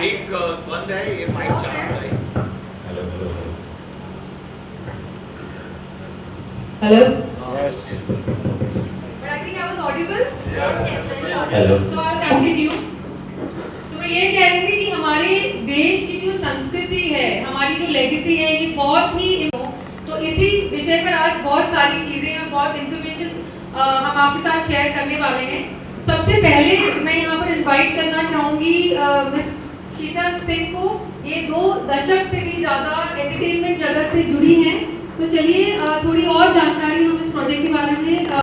Mic बंद है, ये माइक चालू है। Hello hello Hello? Yes But I think I was audible. Hello So I'll continue. So मैं ये कह रही थी कि हमारे देश की जो संस्कृति है, हमारी जो लेगेसी है, ये बहुत ही तो इसी विषय पर आज बहुत सारी चीज़ें और बहुत इन्फॉर्मेशन हम आपके साथ शेयर करने वाले हैं। सबसे पहले मैं यहाँ पर इनवाइट करना चाहूँगी मिस शीतल सिंह को। ये 2 दशक से भी ज़्यादा एंटरटेनमेंट जगत से जुड़ी हैं, तो चलिए थोड़ी और जानकारी हम इस प्रोजेक्ट के बारे में।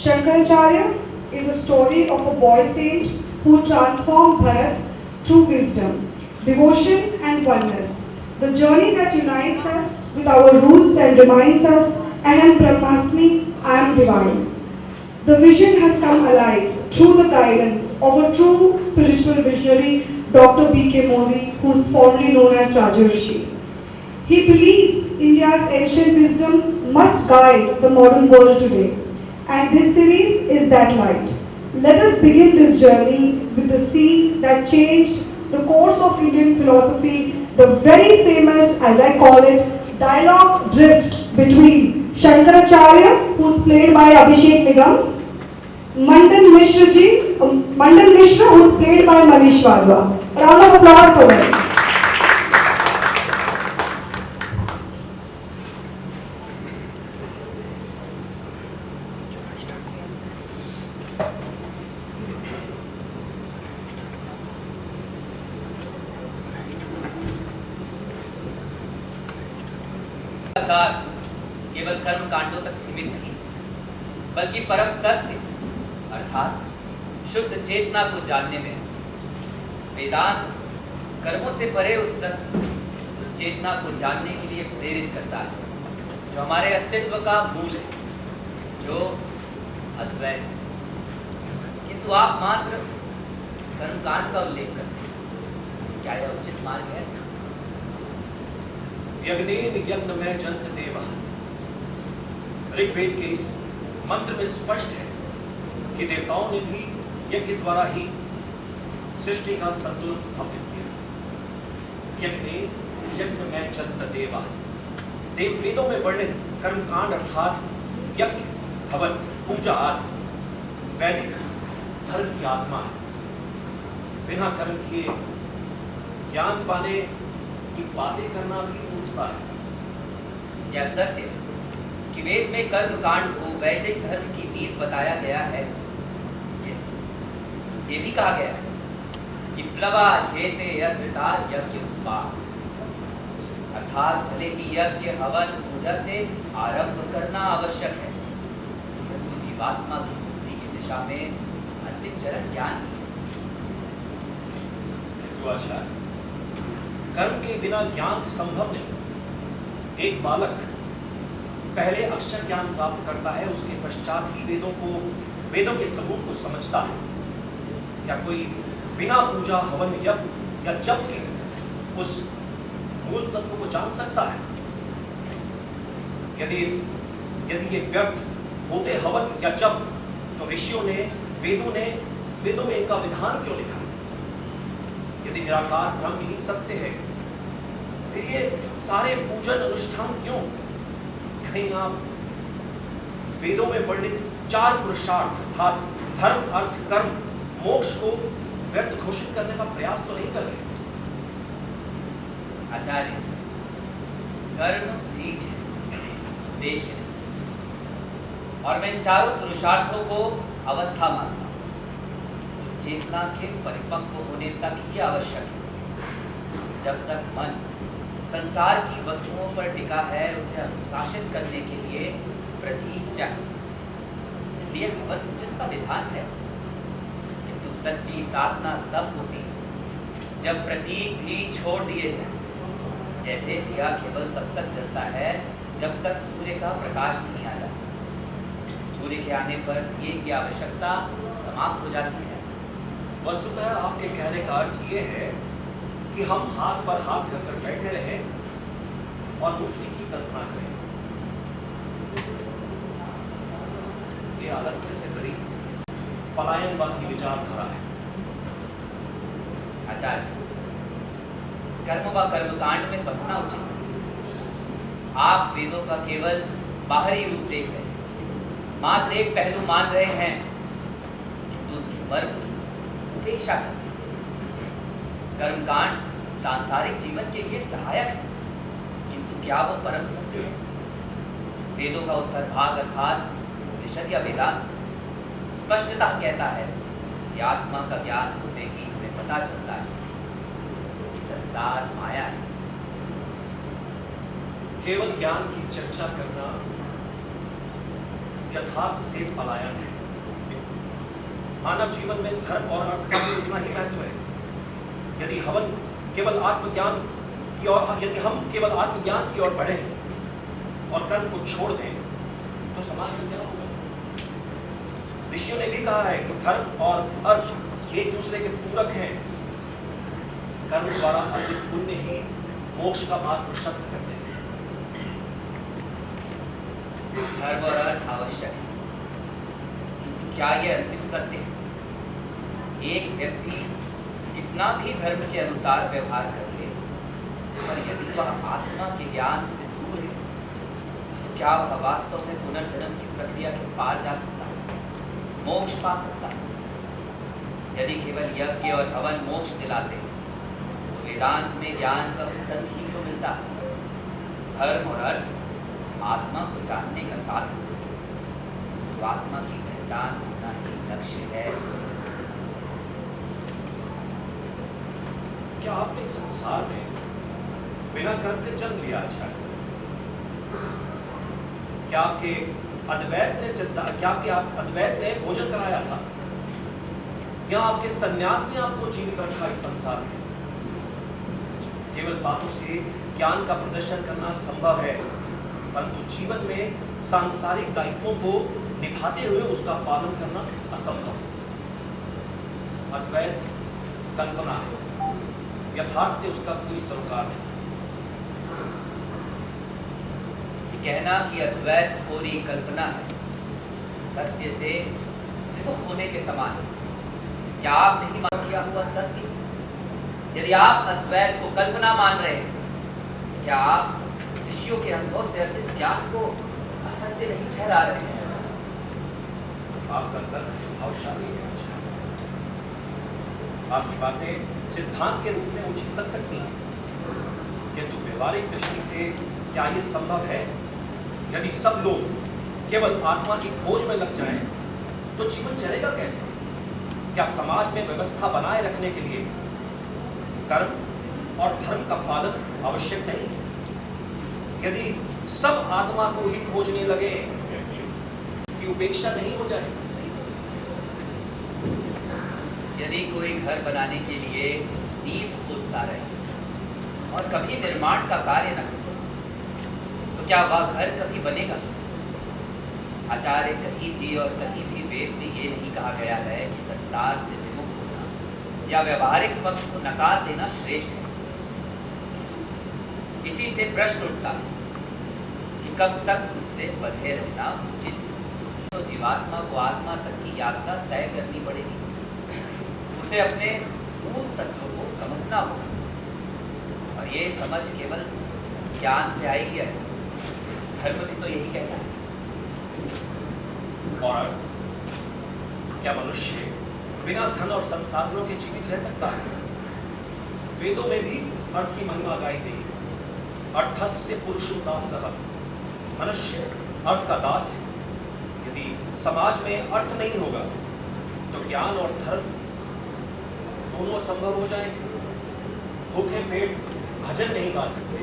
Shankaracharya is a story of a boy saint who transformed Bharat through wisdom, devotion and oneness. The journey that unites us with our roots and reminds us, Aham Brahmasmi, I am divine. The vision has come alive through the guidance of a true spiritual visionary, Dr. B.K. Modi, who is fondly known as Rajarshi. He believes India's ancient wisdom must guide the modern world today. And this series is that light. Let us begin this journey with the seed that changed the course of Indian philosophy, the very famous, as I call it, dialogue drift between Shankaracharya, who is played by Abhishek Nigam, Mandan Mishra, who is played by Manish Wadhwa. A round of applause for them. सार केवल कर्म कांडों तक सीमित नहीं, बल्कि परम सत्य अर्थात शुद्ध चेतना को जानने में वेदांत कर्मों से परे उस सत्य, उस चेतना को जानने के लिए प्रेरित करता है, जो हमारे अस्तित्व का मूल है, जो अद्वैत है। किंतु आप मात्र कर्मकांड का उल्लेख करते हैं, क्या यह उचित मार्ग है? यज्ञेन यज्ञ में जंत देवः, ऋग्वेद के इस मंत्र में स्पष्ट है कि देवताओं ने भी यज्ञ द्वारा ही सृष्टि का संतुलन स्थापित किया। यज्ञेन यज्ञ में जंत देवः, देव वेदों में वर्णित कर्मकांड अर्थात यज्ञ, हवन, पूजा आदि वैदिक धर्म की आत्मा है। बिना कर्म किए ज्ञान पाने की बातें करना भी मूर्खता है। यह सत्य कि वेद में कर्म कांड को वैदिक धर्म की नींव बताया गया है, ये भी कहा गया है कि प्लवा येते यत्रिता यज्ञ उपा, अर्थात भले ही यज्ञ, हवन, पूजा से आरंभ करना आवश्यक है, परंतु जीवात्मा की मुक्ति की दिशा में अंतिम चरण ज्ञान ही है। अच्छा, कर्म के बिना ज्ञान संभव नहीं। एक बालक पहले अक्षर ज्ञान प्राप्त करता है, उसके पश्चात ही वेदों के सबूत को समझता है। क्या कोई बिना पूजा, हवन, यज्ञ या जप के उस मूल तत्व को जान सकता है? यदि ये व्यर्थ होते हवन या जप, तो ऋषियों ने वेदों में इनका विधान क्यों लिखा? यदि निराकार ब्रह्म ही सत्य है, फिर ये सारे पूजन अनुष्ठान क्यों? कहीं आप वेदों में वर्णित 4 पुरुषार्थ अर्थात धर्म, अर्थ, कर्म, मोक्ष को व्यर्थ घोषित करने का प्रयास तो नहीं कर रहे? आचार्य, कर्म बीज है, देश है, और मैं इन चारों पुरुषार्थों को अवस्था मानता हूँ, जो चेतना के परिपक्व होने तक ही आवश्यक है। जब तक मन संसार की वस्तुओं पर टिका है, उसे अनुशासित करने के लिए प्रतीक चाहिए, इसलिए हवन पूजन का विधान है। किंतु सच्ची साधना तब होती है जब प्रतीक भी छोड़ दिए जाए। जैसे दिया केवल तब तक जलता है जब तक सूर्य का प्रकाश नहीं आ जाता। सूर्य के आने पर दिए की आवश्यकता समाप्त हो जाती है। वस्तुतः आपके कहने का अर्थ ये है कि हम हाथ पर हाथ धरकर बैठे रहें और मुक्ति की कल्पना करें। ये आलस्य से भरी पलायनवादी विचारधारा है। आचार्य, कर्म व कर्मकांड में बंधना उचित नहीं। आप वेदों का केवल बाहरी रूप देख रहे हैं, मात्र एक पहलू मान रहे हैं, किंतु उसके मर्म की उपेक्षा कर रहे हैं। कर्मकांड सांसारिक जीवन के लिए सहायक है, किंतु क्या वो परम सत्य है? वेदों का उत्तर भाग अर्थात उपनिषद या वेदांत स्पष्टतः कहता है कि आत्मा का ज्ञान होने ही हमें पता चलता है कि संसार माया है। केवल ज्ञान की चर्चा करना यथार्थ से पलायन है। मानव जीवन में धर्म और अर्थ का भी उतना ही महत्व है। यदि हम केवल आत्मज्ञान की ओर बढ़े और कर्म को छोड़ दें तो समाज में क्या होगा? ऋषियों ने भी कहा है कि धर्म और अर्थ एक दूसरे के पूरक हैं। कर्म द्वारा अर्जित पुण्य ही मोक्ष का मार्ग प्रशस्त करते हैं। धर्म और अर्थ आवश्यक है, किंतु क्या ये अंतिम सत्य है? एक व्यक्ति कितना भी धर्म के अनुसार व्यवहार कर ले, पर यदि वह आत्मा के ज्ञान से दूर है, तो क्या वह वास्तव में पुनर्जन्म की प्रक्रिया के पार जा सकता है, मोक्ष पा सकता है? यदि केवल यज्ञ और हवन मोक्ष दिलाते हैं, तो वेदांत में ज्ञान का प्रसंग ही क्यों मिलता है? धर्म और अर्थ आत्मा को जानने का साधन है, तो आत्मा की पहचान होना ही लक्ष्य है। क्या आपने संसार में बिना कर्म के जन्म लिया? अच्छा, क्या आपके अद्वैत ने भोजन कराया था, या आपके सन्यास ने आपको जीवित रखा इस संसार में? केवल बातों से ज्ञान का प्रदर्शन करना संभव है, परंतु जीवन में सांसारिक दायित्वों को निभाते हुए उसका पालन करना असंभव है। अद्वैत कल्पना है, यथार्थ से उसका कोई सरोकार नहीं। कहना कि अद्वैत पूरी कल्पना है, सत्य से विमुख होने के समान है। क्या आप नहीं मान किया हुआ सत्य? यदि आप अद्वैत को कल्पना मान रहे हैं, क्या आप ऋषियों के अनुभव से अर्जित ज्ञान को असत्य नहीं ठहरा रहे हैं? आपका तर्क प्रभावशाली है। आपकी बातें सिद्धांत के रूप में उचित लग सकती हैं, किंतु व्यवहारिक दृष्टि से क्या ये संभव है? यदि सब लोग केवल आत्मा की खोज में लग जाएं, तो जीवन चलेगा कैसे? क्या समाज में व्यवस्था बनाए रखने के लिए कर्म और धर्म का पालन आवश्यक नहीं? यदि सब आत्मा को ही खोजने लगे कि उपेक्षा नहीं हो जाए? यदि कोई घर बनाने के लिए नींव खोदता रहे और कभी निर्माण का कार्य न करे, तो क्या वह घर कभी बनेगा? आचार्य कहीं भी और कहीं भी वेद में ये नहीं कहा गया है कि संसार से विमुख होना या व्यवहारिक पक्ष को नकार देना श्रेष्ठ है। इसी से प्रश्न उठता है कि कब तक उससे बंधे रहना उचित है। तो जीवात्मा को आत्मा तक की यात्रा तय करनी पड़ेगी, उसे अपने मूल तत्व को समझना होगा, और ये समझ केवल ज्ञान से आएगी। अच्छा, धर्म भी तो यही कहता है। और क्या मनुष्य बिना धन और संसाधनों के जीवित रह सकता है? वेदों में भी अर्थ की महिमा गाई गई है। अर्थस्य पुरुषो दासः, मनुष्य अर्थ का दास है। यदि समाज में अर्थ नहीं होगा तो ज्ञान और धर्म दोनों असंभव हो जाएंगे। भूखे पेट भजन नहीं गा सकते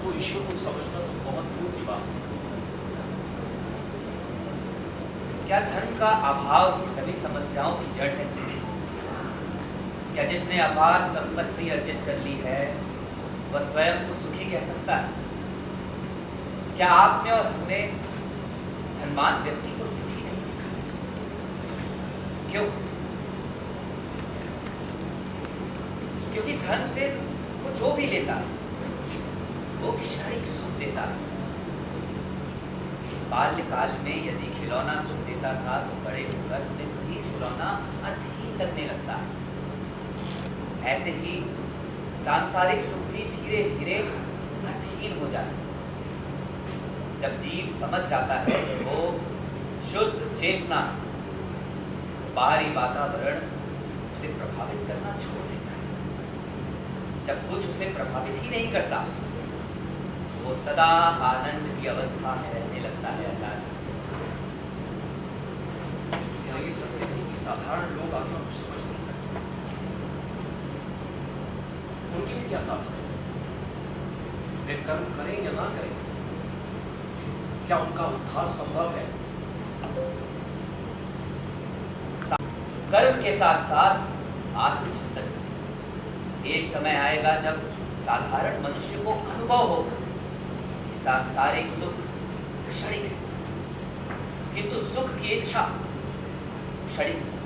तो ईश्वर को समझना तो बहुत दूर की बात है। क्या धर्म का अभाव ही सभी समस्याओं की जड़ है? क्या जिसने अपार संपत्ति अर्जित कर ली है वह स्वयं को सुखी कह सकता है? क्या आपने और हमने धनवान व्यक्ति को दुखी नहीं देखा? क्यों? क्योंकि धन से वो जो भी लेता है वो क्षणिक सुख देता है। बाल्यकाल में यदि खिलौना सुख देता था तो बड़े होकर हमें वही खिलौना अर्थहीन लगने लगता है। ऐसे ही सांसारिक सुख भी धीरे धीरे अर्थहीन हो जाता है। जब जीव समझ जाता है कि वो शुद्ध चेतना है, बाहरी वातावरण उसे प्रभावित करना छोड़ देता है। जब कुछ उसे प्रभावित ही नहीं करता, वो सदा आनंद की अवस्था में रहने लगता है। आचार्य, ये सत्य नहीं कि साधारण लोग आत्मा को समझ नहीं सकते। उनके लिए क्या साधन है? वे कर्म करें या ना करें, क्या उनका उद्धार संभव है? कर्म के साथ साथ आत्मचिंतन। एक समय आएगा जब साधारण मनुष्य को अनुभव होगा कि सांसारिक सुख क्षणिक है, किंतु सुख की इच्छा क्षणिक नहीं।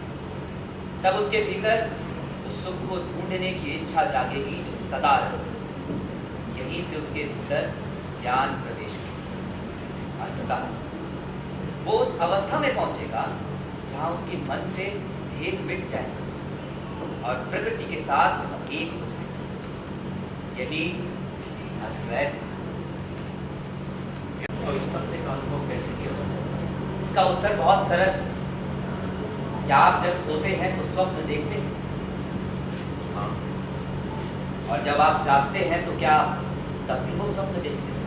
तब उसके भीतर उस सुख को ढूंढने की इच्छा जागेगी जो सदा रहे। यहीं से उसके भीतर ज्ञान प्रवेश करेगा। अंततः वो उस अवस्था में पहुंचेगा जहां उसके मन से भेद मिट जाएगा और प्रकृति के साथ एक हो जाएगा। यही अद्वैत है। तो इस सत्य का अनुभव कैसे किया जा सकता है? इसका उत्तर बहुत सरल है। क्या आप जब सोते हैं तो स्वप्न देखते हैं? हाँ। और जब आप जागते हैं तो क्या तब भी वो स्वप्न देखते हैं?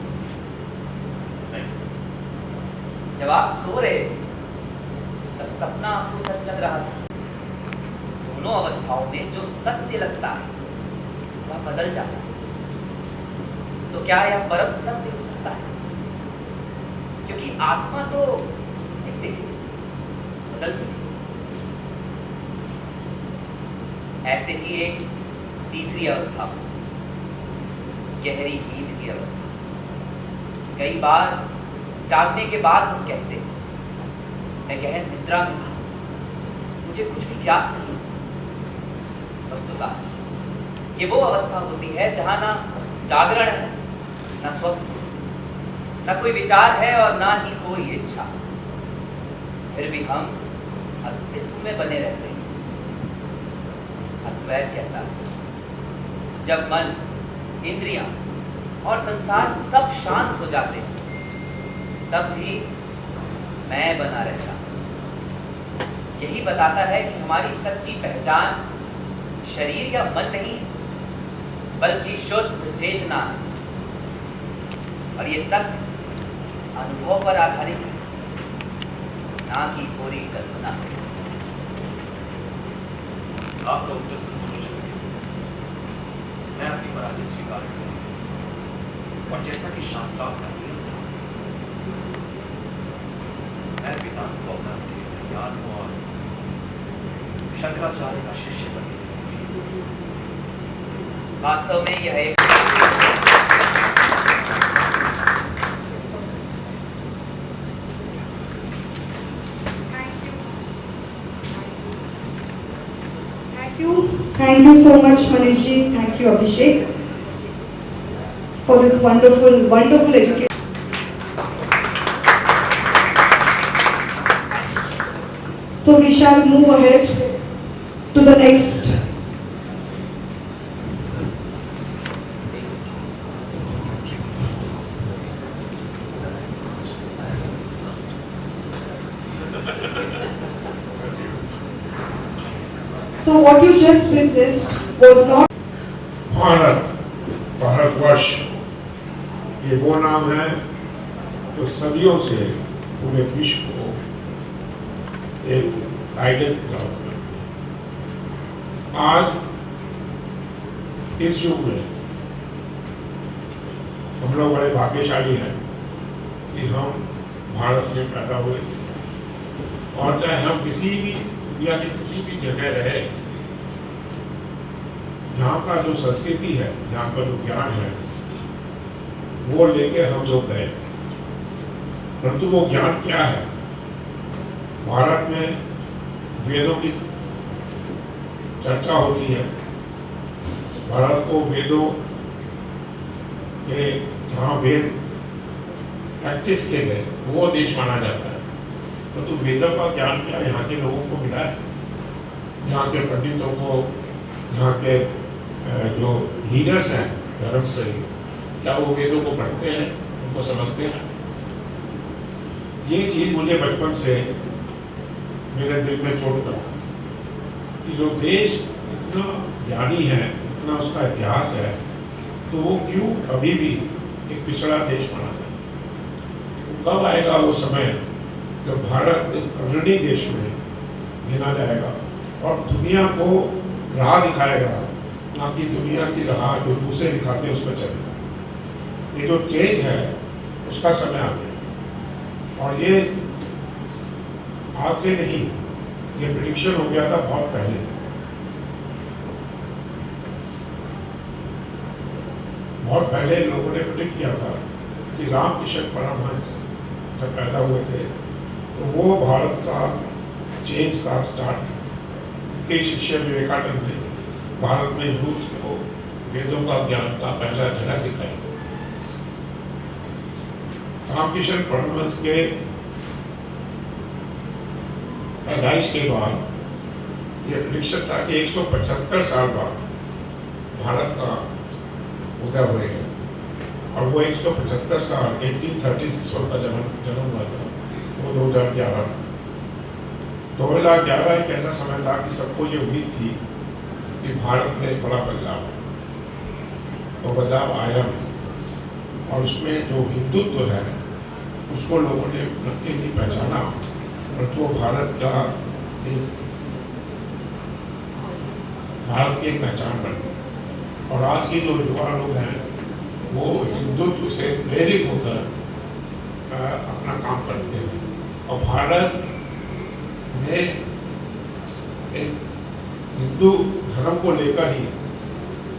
नहीं। जब आप सो रहे थे तब सपना आपको सच लग रहा था। दोनों अवस्थाओं में जो सत्य लगता है वह बदल जाता है। तो क्या यह परम सत्य हो सकता है? क्योंकि आत्मा तो नित्य है, बदलती नहीं। ऐसे ही एक तीसरी अवस्था, गहरी नींद की अवस्था। कई बार जागने के बाद हम कहते हैं मैं गहन निद्रा में था, मुझे कुछ भी ज्ञात नहीं। वस्तुतः ये वो अवस्था होती है जहां ना जागरण है, ना स्वप्न, ना कोई विचार है और ना ही कोई इच्छा। फिर भी हम अस्तित्व में बने रहते हैं। अद्वैत कहता है जब मन, इंद्रियां और संसार सब शांत हो जाते हैं तब भी मैं बना रहता। यही बताता है कि हमारी सच्ची पहचान शरीर या मन नहीं है, बल्कि शुद्ध चेतना है। और ये सत्य अनुभव पर आधारित है, ना कि पूरी कल्पना। आपका उत्तर संतुष्ट है। मैं अपनी पराजय स्वीकार करूंगा और जैसा कि शास्त्रार्थ का नियम था, मैं वेदांत को अपनाने के लिए तैयार हूं और शंकराचार्य का शिष्य बनने के लिए। वास्तव में यह एक Thank you so much, Manish ji. Thank you, Abhishek, for this wonderful education. So we shall move ahead to the next. So what you just witnessed was not Bharatvarsh ये वो नाम है जो सदियों से पूरे विश्व को एक गाइडेंस प्रदान करता है। आज इस युग में हम लोग बड़े भाग्यशाली हैं कि हम भारत में पैदा हुए और चाहे हम किसी भी दुनिया की किसी भी जगह रहे, यहाँ का जो संस्कृति है, यहाँ का जो ज्ञान है, वो लेके हम लोग गए। परंतु वो ज्ञान क्या है? भारत में वेदों की चर्चा होती है। भारत को वेदों के जहाँ वेद प्रैक्टिस किए गए वो देश माना जाता है। परंतु वेदों का ज्ञान क्या यहाँ के लोगों को मिला है? यहाँ के पंडितों को, यहाँ के जो लीडर्स हैं धर्म से, क्या वो वेदों को पढ़ते हैं, उनको समझते हैं? ये चीज़ मुझे बचपन से मेरे दिल में चोट लगा कि जो देश इतना ज्ञानी है, इतना उसका इतिहास है, तो वो क्यों अभी भी एक पिछड़ा देश बना है? कब आएगा वो समय जब भारत एक अग्रणी देश में गिना जाएगा और दुनिया को राह दिखाएगा, ना कि दुनिया की राह जो दूसरे दिखाते हैं उस पर चलेगा? ये जो चेंज है उसका समय आ गया, और ये आज से नहीं, ये प्रेडिक्शन हो गया था बहुत पहले। बहुत पहले लोगों ने प्रेडिक्ट किया था कि रामकृष्ण परमहंस जब पैदा हुए थे तो वो भारत का चेंज का स्टार्ट, के शिष्य विवेकानंद ने भारत में यूथ को वेदों का ज्ञान का पहला झलक दिखाई। रामकृष्ण परमहंस के पैदाइश के बाद यह प्रेडिक्शन था कि 175 साल बाद भारत का उदय होएगा, और वो 175 साल 1836 का जन्म हुआ था, वो 2011 था। 2011 एक ऐसा समय था कि सबको ये उम्मीद थी कि भारत में बड़ा बदलाव है, तो बदलाव आया, और उसमें जो हिंदुत्व है उसको लोगों ने नक्की नहीं पहचाना, और जो भारत की एक पहचान बन गई। और आज के जो युवा लोग हैं वो हिंदुत्व से प्रेरित होकर अपना काम करते हैं, और भारत में एक हिंदू धर्म को लेकर ही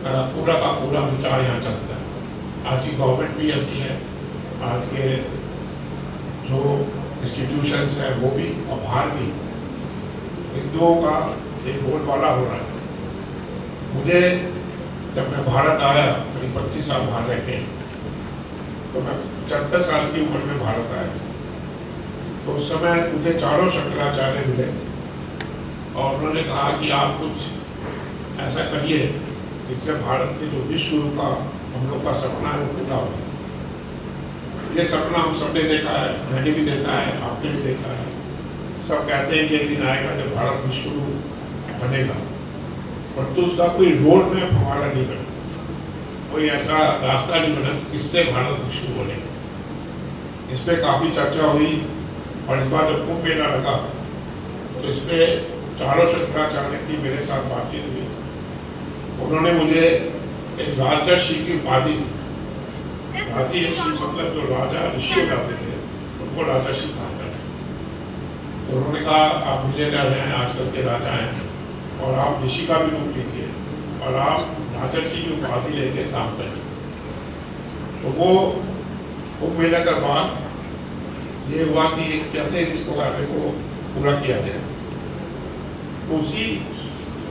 पूरा का पूरा विचार यहाँ चलता है। आज की गवर्नमेंट भी ऐसी है, आज के जो इंस्टीट्यूशंस हैं वो भी, और बाहर भी हिंदुओं का एक बोलबाला हो रहा है। मुझे जब मैं भारत आया, करीब 25 साल बाहर रह के, तो मैं 75 साल की उम्र में भारत आया, तो उस समय मुझे चारों शंकराचार्य मिले और उन्होंने कहा कि आप कुछ ऐसा करिए जिससे भारत के जो विश्व गुरु का हम लोग का सपना है वो पूरा हो। ये सपना हम सबने देखा है, मैंने भी देखा है, आपने भी देखा है। सब कहते हैं कि एक दिन आएगा जब भारत विश्व गुरु बनेगा, परंतु उसका कोई रोड मैप हमारा नहीं बना, कोई ऐसा रास्ता नहीं बना इससे भारत विश्व बनेगा। इस पर काफ़ी चर्चा हुई, और इस बार जब कुंभ मेला लगा तो इस पर चारों शंकराचार्य की मेरे साथ बातचीत हुई। उन्होंने मुझे एक राजर्षि की उपाधि दी। राजर्षि मतलब जो राजा ऋषि हो जाते थे उनको राजर्षि कहा जाता। तो उन्होंने कहा आप मिलियनर हैं, आजकल के राजा हैं, और आप ऋषि का भी रूप लीजिए और आप राजर्षि की उपाधि लेके काम करें। तो वो कुंभ मेला के बाद ये हुआ कि कैसे इस कार्य को पूरा किया जाए। तो उसी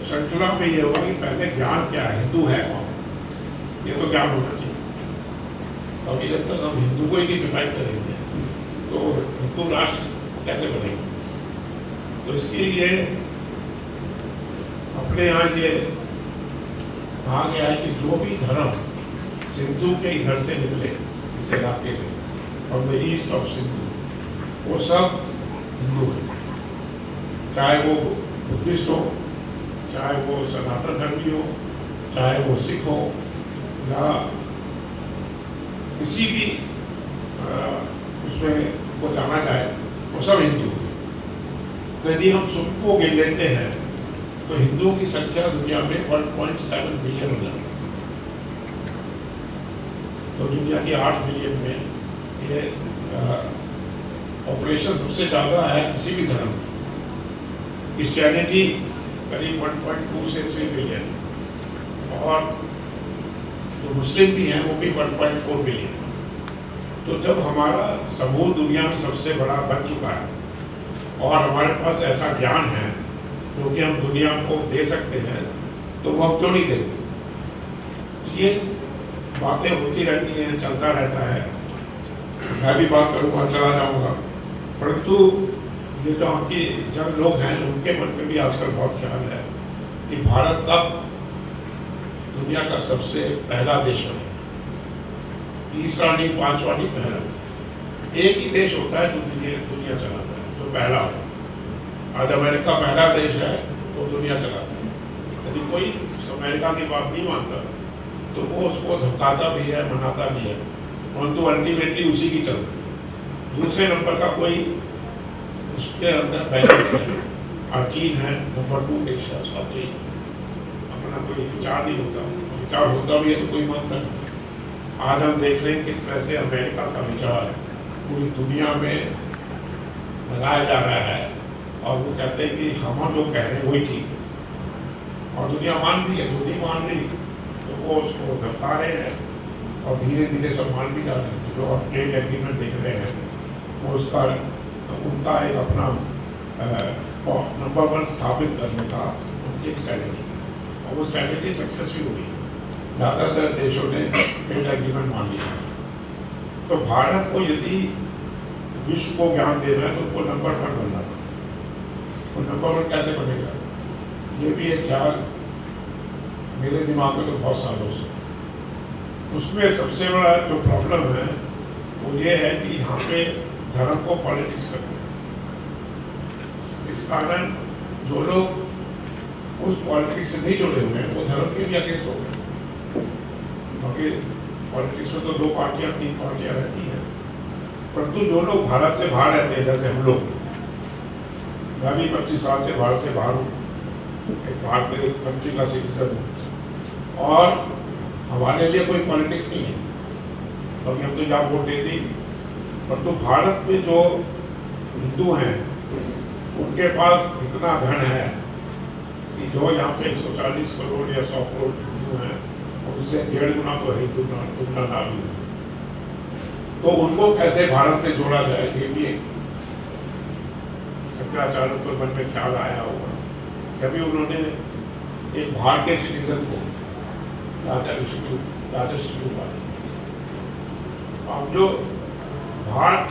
श्रृंखला में ये हुआ कि पहले ज्ञान क्या है, हिंदू है कौन, ये तो ज्ञान होना चाहिए। अभी जब तक हम हिंदू को ही नहीं डिफाइन करेंगे तो हिंदू राष्ट्र कैसे बनेगा? तो इसके लिए अपने यहाँ ये कहा गया है कि जो भी धर्म सिंधु के इधर से निकले, इस इलाके से, और द ईस्ट ऑफ सिंधु, वो सब हिंदू है। चाहे वो बुद्धिस्ट हो, चाहे वो सनातन धर्मी हो, चाहे वो सिख हो, या किसी भी उसमें को जाना जाए, वो सब हिंदू है। तो यदि हम सबको गिन लेते हैं तो हिंदुओं की संख्या दुनिया में 1.7 बिलियन हो जाती है। तो दुनिया की 8 बिलियन में ये पॉपुलेशन सबसे ज़्यादा है किसी भी धर्म में। क्रिश्चियनिटी करीब 1.2 से 3 बिलियन, और जो मुस्लिम भी हैं वो भी 1.4 बिलियन। तो जब हमारा समूह दुनिया में सबसे बड़ा बन चुका है और हमारे पास ऐसा ज्ञान है जो कि हम दुनिया को दे सकते हैं, तो वो हम क्यों नहीं देते? तो ये बातें होती रहती हैं, चलता रहता है। मैं भी बात करूँगा, चला जाऊँगा, परंतु ये जो आपकी जब लोग हैं उनके मन में भी आजकल बहुत ख्याल है कि भारत कब दुनिया का सबसे पहला देश बने, तीसरा नहीं, पांचवा नहीं, पहला। एक ही देश होता है जो दुनिया चलाता है, जो पहला होता है। आज अमेरिका पहला देश है तो दुनिया चलाता है। यदि कोई अमेरिका की बात नहीं मानता तो वो उसको धमकाता भी है, मनाता भी है, परंतु अल्टीमेटली उसी की चलती है। दूसरे नंबर का कोई उसके अंदर पहले है और चीन है नंबर 2 देश है, उसका कोई अपना कोई विचार नहीं होता, विचार होता भी है तो कोई मत नहीं। आज हम देख रहे हैं किस तरह से अमेरिका का विचार पूरी दुनिया में लगाया जा रहा है और वो कहते हैं कि हम जो कह रहे हैं वही ठीक है, और दुनिया मान रही है। जो नहीं मान रही तो वो उसको धमका रहे हैं और धीरे धीरे सब मान भी जा रहे हैं। जो आप ट्रेड एग्रीमेंट देख रहे हैं वो उसका उनका एक अपना नंबर 1 स्थापित करने का उनकी एक स्ट्रैटेजी, और वो स्ट्रैटेजी सक्सेसफुल हुई। ज़्यादातर देशों ने ट्रेड एग्रीमेंट मान लिया। तो भारत को यदि विश्व को ज्ञान देना है तो उनको नंबर 1 बनना है। वो नंबर 1 कैसे बनेगा, ये भी एक ख्याल मेरे दिमाग में तो बहुत सालों से। उसमें सबसे बड़ा जो प्रॉब्लम है वो ये है कि यहाँ पे धर्म को पॉलिटिक्स करते हैं। इस कारण जो लोग उस पॉलिटिक्स से नहीं जुड़े हुए हैं वो धर्म के भी अगेंस्ट हो गए, क्योंकि पॉलिटिक्स में तो 2 पार्टियां 3 पार्टियां रहती हैं। परंतु जो लोग भारत से बाहर रहते हैं, जैसे हम लोग, मैं भी 25 साल से भारत से बाहर हूँ, एक भारतीय कंट्री का सिटीजन हूँ, और हमारे लिए कोई पॉलिटिक्स नहीं है क्योंकि हम तो यहाँ वोट देते ही। परंतु भारत में जो हिंदू हैं उनके पास इतना धन है कि जो यहाँ पे 140 करोड़ या 100 करोड़ हिंदू हैं उससे 1.5 गुना तो है तुलना ना भी। तो उनको कैसे भारत से जोड़ा जाए, ये भी शंकराचार्य को मन में ख्याल आया होगा। कभी उन्होंने एक भारतीय सिटीजन को राजश्री अब जो भारत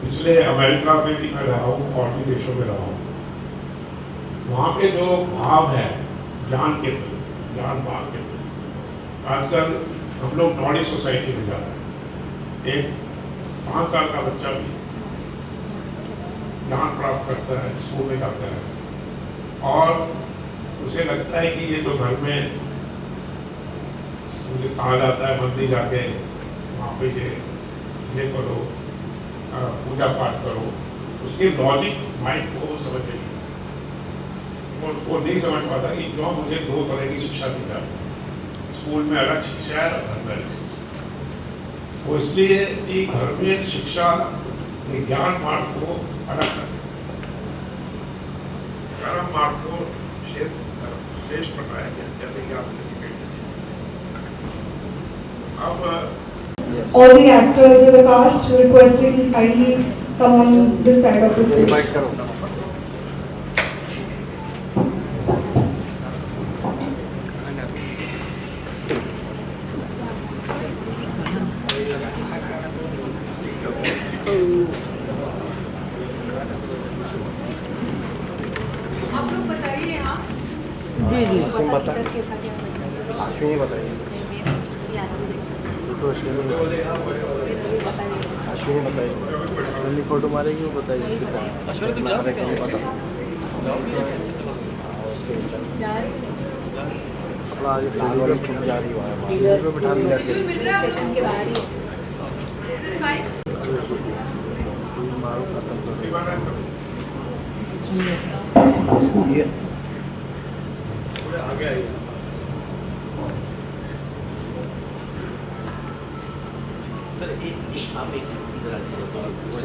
पिछले अमेरिका में भी मैं रहा हूँ और भी देशों में रहा हूँ, वहाँ पे जो भाव है ज्ञान के प्रति, ज्ञान भाव के प्रति, आजकल हम लोग नॉर्डिक सोसाइटी में जा रहे हैं। एक 5 साल का बच्चा भी ज्ञान प्राप्त करता है, स्कूल में जाता है और उसे लगता है कि ये जो घर में मुझे कहा जाता है मंदिर जाके वहाँ पे ये करो, पूजा पाठ करो, उसके लॉजिक माइंड को वो समझ नहीं, वो उसको नहीं समझ पाता कि क्यों मुझे 2 तरह की शिक्षा दी जाती है, स्कूल में अलग शिक्षा है और घर में अलग शिक्षा। वो इसलिए कि घर में शिक्षा ज्ञान मार्ग को अलग करते, कर्म मार्ग को श्रेष्ठ बताया गया, जैसे कि आपने अब All the actors in the cast requesting kindly come on this side of the stage. आप लोग बताइए यहाँ। जी जी सिम बता अश्विनी बताइए अश्विनी बताइए अश्विनी फोटो मारेगी वो बताइए अश्विनी तुम अपना आगे सीढ़ी वाली छुप जा रही है सीढ़ी पे बिठा दिया स्टेशन के बाहर ही मारो खत्म सर एक आप एक इधर आ जाइए तो हो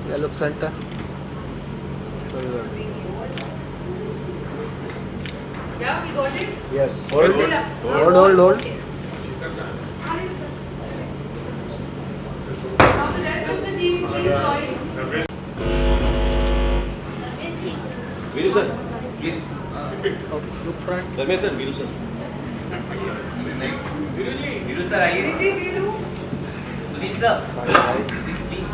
ये look centre Yeah, we got it. Yes hold hold hold Now the rest of the team, please join. Veeru sir please look front Ramesh sir Veeru sir Veeru sir आइए सुनील सर प्लीज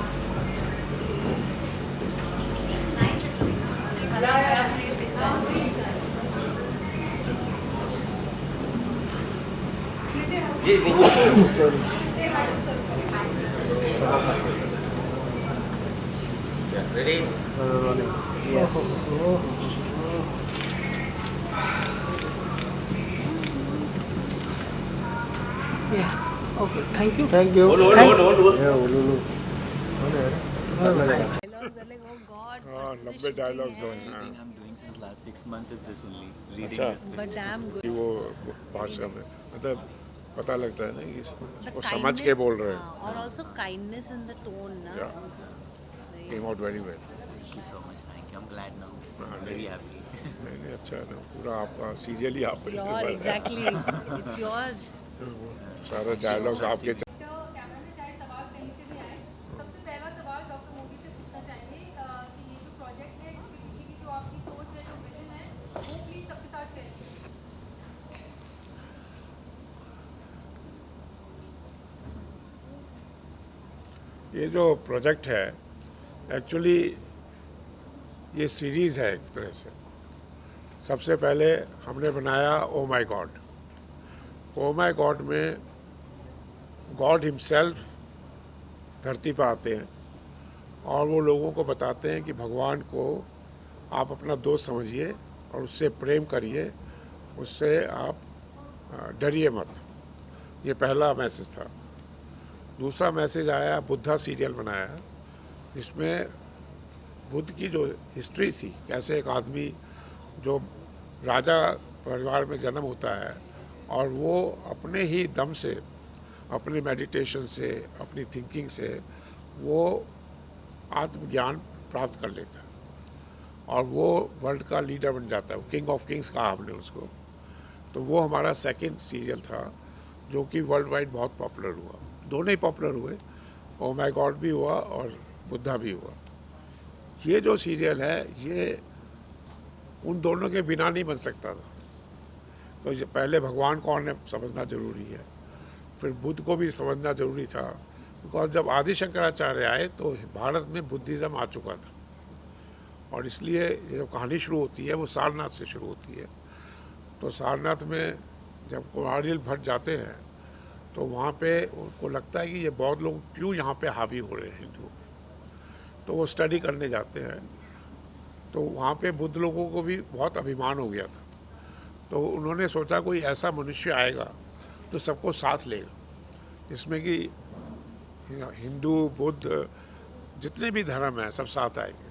ये ready yes okay thank you thank you hold hold hold hold ये उलुलु हाँ, 90 dialogues हैं। I'm doing since last 6 months is this only reading अच्छा। this bit. But damn good. कि वो भाषा में मतलब पता लगता है ना कि The इसको समझ के बोल रहे हैं। और also kindness in the tone ना. Yeah. Very- Came out very well। Thank you so much. Thank you. I'm glad now. हाँ, Very नहीं happy. नहीं अच्छा है ना पूरा आपका सीरियल ही आप It's your exactly. It's yours. सारे डायलॉग्स आपके तो कैमरा में चाहे सवाल कहीं से भी आए, सबसे पहला सवाल डॉक्टर मोदी से पूछना चाहेंगे कि ये जो प्रोजेक्ट है इसके पीछे की जो आपकी सोच है, जो विजन है, वो प्लीज सबके साथ शेयर कीजिए। ये जो प्रोजेक्ट है एक्चुअली ये सीरीज़ है एक तरह से। सबसे पहले हमने बनाया oh my God. Oh my God में गॉड हिमसेल्फ धरती पर आते हैं और वो लोगों को बताते हैं कि भगवान को आप अपना दोस्त समझिए और उससे प्रेम करिए, उससे आप डरिए मत। ये पहला मैसेज था। दूसरा मैसेज आया, बुद्धा सीरियल बनाया जिसमें बुद्ध की जो हिस्ट्री थी, कैसे एक आदमी जो राजा परिवार में जन्म होता है और वो अपने ही दम से, अपने मेडिटेशन से, अपनी थिंकिंग से वो आत्मज्ञान प्राप्त कर लेता है और वो वर्ल्ड का लीडर बन जाता है। किंग ऑफ किंग्स कहा हमने उसको। तो वो हमारा सेकंड सीरियल था जो कि वर्ल्ड वाइड बहुत पॉपुलर हुआ। दोनों ही पॉपुलर हुए, ओ माय गॉड भी हुआ और बुद्धा भी हुआ। ये जो सीरियल है ये उन दोनों के बिना नहीं बन सकता था। तो ये पहले भगवान कौन है समझना जरूरी है, फिर बुद्ध को भी समझना जरूरी था। बिकॉज जब आदि शंकराचार्य आए तो भारत में बुद्धिज़्म आ चुका था और इसलिए ये जब कहानी शुरू होती है वो सारनाथ से शुरू होती है। तो सारनाथ में जब कुमारिल भट्ट जाते हैं तो वहाँ पे उनको लगता है कि ये बौद्ध लोग क्यों यहाँ पे हावी हो रहे हैं हिंदुओं पे। तो वो स्टडी करने जाते हैं तो वहाँ पे बुद्ध लोगों को भी बहुत अभिमान हो गया था। तो उन्होंने सोचा कोई ऐसा मनुष्य आएगा तो सबको साथ लेगा, जिसमें कि हिंदू बुद्ध जितने भी धर्म हैं सब साथ आएंगे।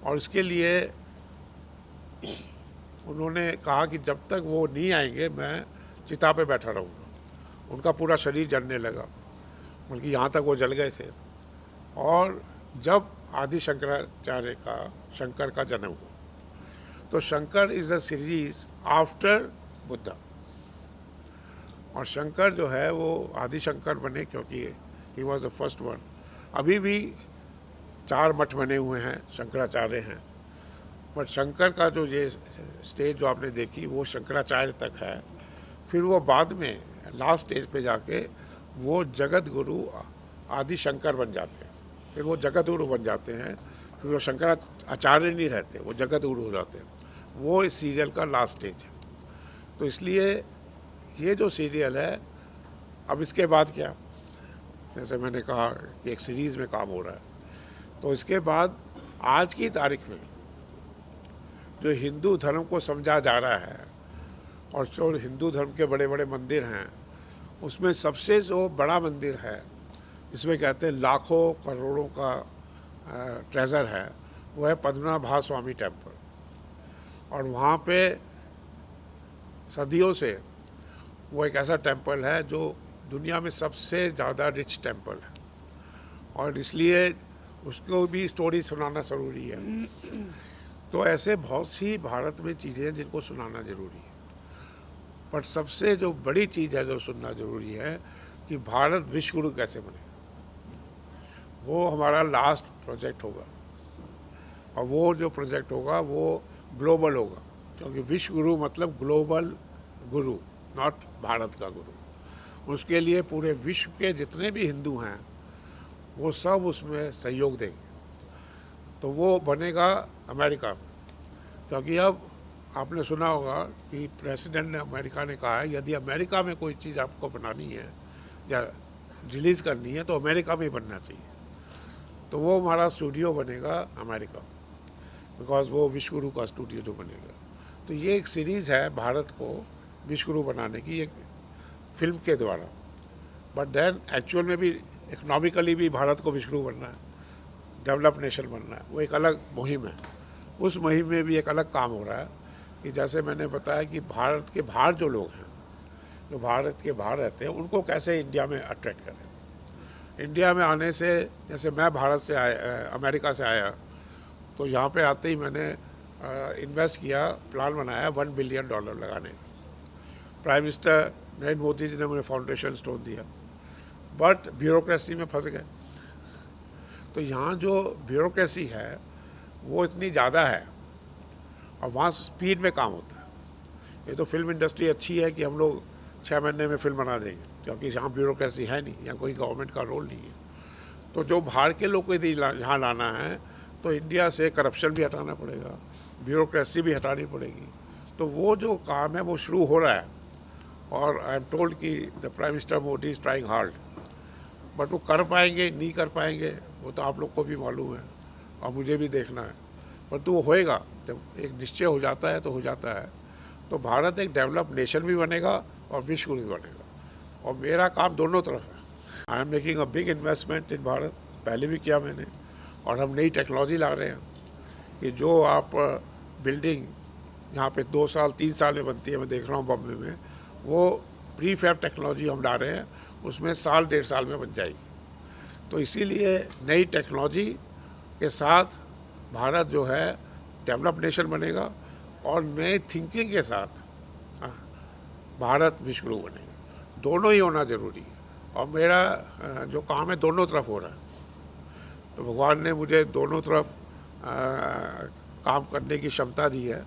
और इसके लिए उन्होंने कहा कि जब तक वो नहीं आएंगे मैं चिता पे बैठा रहूँगा। उनका पूरा शरीर जलने लगा, बल्कि यहाँ तक वो जल गए थे। और जब आदि शंकराचार्य का, शंकर का जन्म हुआ, तो Shankar is a series after Buddha. और शंकर जो है वो आदि शंकर बने क्योंकि he was the first one. अभी भी 4 मठ बने हुए हैं, शंकराचार्य हैं, बट शंकर का जो ये स्टेज जो आपने देखी वो शंकराचार्य तक है। फिर वो बाद में लास्ट स्टेज पे जाके वो जगत गुरु आदि शंकर बन जाते हैं। फिर वो जगत गुरु बन जाते हैं, फिर वो शंकराचार्य नहीं रहते, वो जगत गुरु हो जाते हैं। वो इस सीरियल का लास्ट स्टेज है। तो इसलिए ये जो सीरियल है, अब इसके बाद क्या, जैसे मैंने कहा कि एक सीरीज़ में काम हो रहा है, तो इसके बाद आज की तारीख में जो हिंदू धर्म को समझा जा रहा है और जो हिंदू धर्म के बड़े बड़े मंदिर हैं, उसमें सबसे जो बड़ा मंदिर है, इसमें कहते हैं लाखों करोड़ों का ट्रेजर है, वो है पद्मनाभ स्वामी टेम्पल। और वहाँ पे सदियों से वो एक ऐसा टेम्पल है जो दुनिया में सबसे ज़्यादा रिच टेम्पल है और इसलिए उसको भी स्टोरी सुनाना ज़रूरी है। तो ऐसे बहुत सी भारत में चीज़ें हैं जिनको सुनाना ज़रूरी है। बट सबसे जो बड़ी चीज़ है जो सुनना ज़रूरी है कि भारत विश्व गुरु कैसे बने। वो हमारा लास्ट प्रोजेक्ट होगा और वो जो प्रोजेक्ट होगा वो ग्लोबल होगा, क्योंकि विश्व गुरु मतलब ग्लोबल गुरु, नॉट भारत का गुरु। उसके लिए पूरे विश्व के जितने भी हिंदू हैं वो सब उसमें सहयोग देंगे। तो वो बनेगा अमेरिका में, क्योंकि अब आपने सुना होगा कि प्रेसिडेंट ने अमेरिका ने कहा है यदि अमेरिका में कोई चीज़ आपको बनानी है या रिलीज़ करनी है तो अमेरिका में ही बनना चाहिए। तो वो हमारा स्टूडियो बनेगा अमेरिका, बिकॉज वो विश्वगुरु का स्टूडियो जो बनेगा। तो ये एक सीरीज़ है भारत को विश्वगुरु बनाने की एक फिल्म के द्वारा, बट देन एक्चुअल में भी इकोनॉमिकली भी भारत को विश्वगुरु बनना है, डेवलप नेशन बनना है। वो एक अलग मुहिम है। उस मुहिम में भी एक अलग काम हो रहा है कि जैसे मैंने बताया कि भारत के बाहर जो लोग हैं, जो भारत के बाहर रहते हैं, उनको कैसे इंडिया में अट्रैक्ट करें। इंडिया में आने से, जैसे मैं भारत से आया, अमेरिका से आया, तो यहाँ पे आते ही मैंने इन्वेस्ट किया, प्लान बनाया $1 बिलियन लगाने का। प्राइम मिनिस्टर नरेंद्र मोदी जी ने मुझे फाउंडेशन स्टोन दिया, बट ब्यूरोक्रेसी में फंस गए। तो यहाँ जो ब्यूरोक्रेसी है वो इतनी ज़्यादा है और वहाँ स्पीड में काम होता है। ये तो फिल्म इंडस्ट्री अच्छी है कि हम लोग 6 महीने में फिल्म बना देंगे, क्योंकि यहाँ ब्यूरोक्रेसी है नहीं, यहाँ कोई गवर्नमेंट का रोल नहीं है। तो जो बाहर के लोग को यदि यहाँ लाना है तो इंडिया से करप्शन भी हटाना पड़ेगा, ब्यूरोक्रेसी भी हटानी पड़ेगी। तो वो जो काम है वो शुरू हो रहा है, और आई एम टोल्ड कि the prime minister Modi is trying hard, but वो कर पाएंगे नहीं कर पाएंगे वो तो आप लोग को भी मालूम है और मुझे भी देखना है। परंतु वो होएगा, जब एक निश्चय हो जाता है तो हो जाता है। तो भारत एक डेवलप नेशन भी बनेगा और विश्व भी बनेगा, और मेरा काम दोनों तरफ है। I am making a big investment इन भारत, पहले भी किया मैंने, और हम नई टेक्नोलॉजी ला रहे हैं कि जो आप बिल्डिंग यहाँ पे 2 साल 3 साल में बनती है, मैं देख रहा हूँ बॉम्बे में, वो प्री फैब टेक्नोलॉजी हम ला रहे हैं, उसमें साल 1.5 साल में बन जाएगी। तो इसीलिए नई टेक्नोलॉजी के साथ भारत जो है डेवलप नेशन बनेगा, और नए थिंकिंग के साथ भारत विश्वगुरु बनेगा। दोनों ही होना ज़रूरी है, और मेरा जो काम है दोनों तरफ हो रहा है। तो भगवान ने मुझे दोनों तरफ काम करने की क्षमता दी है।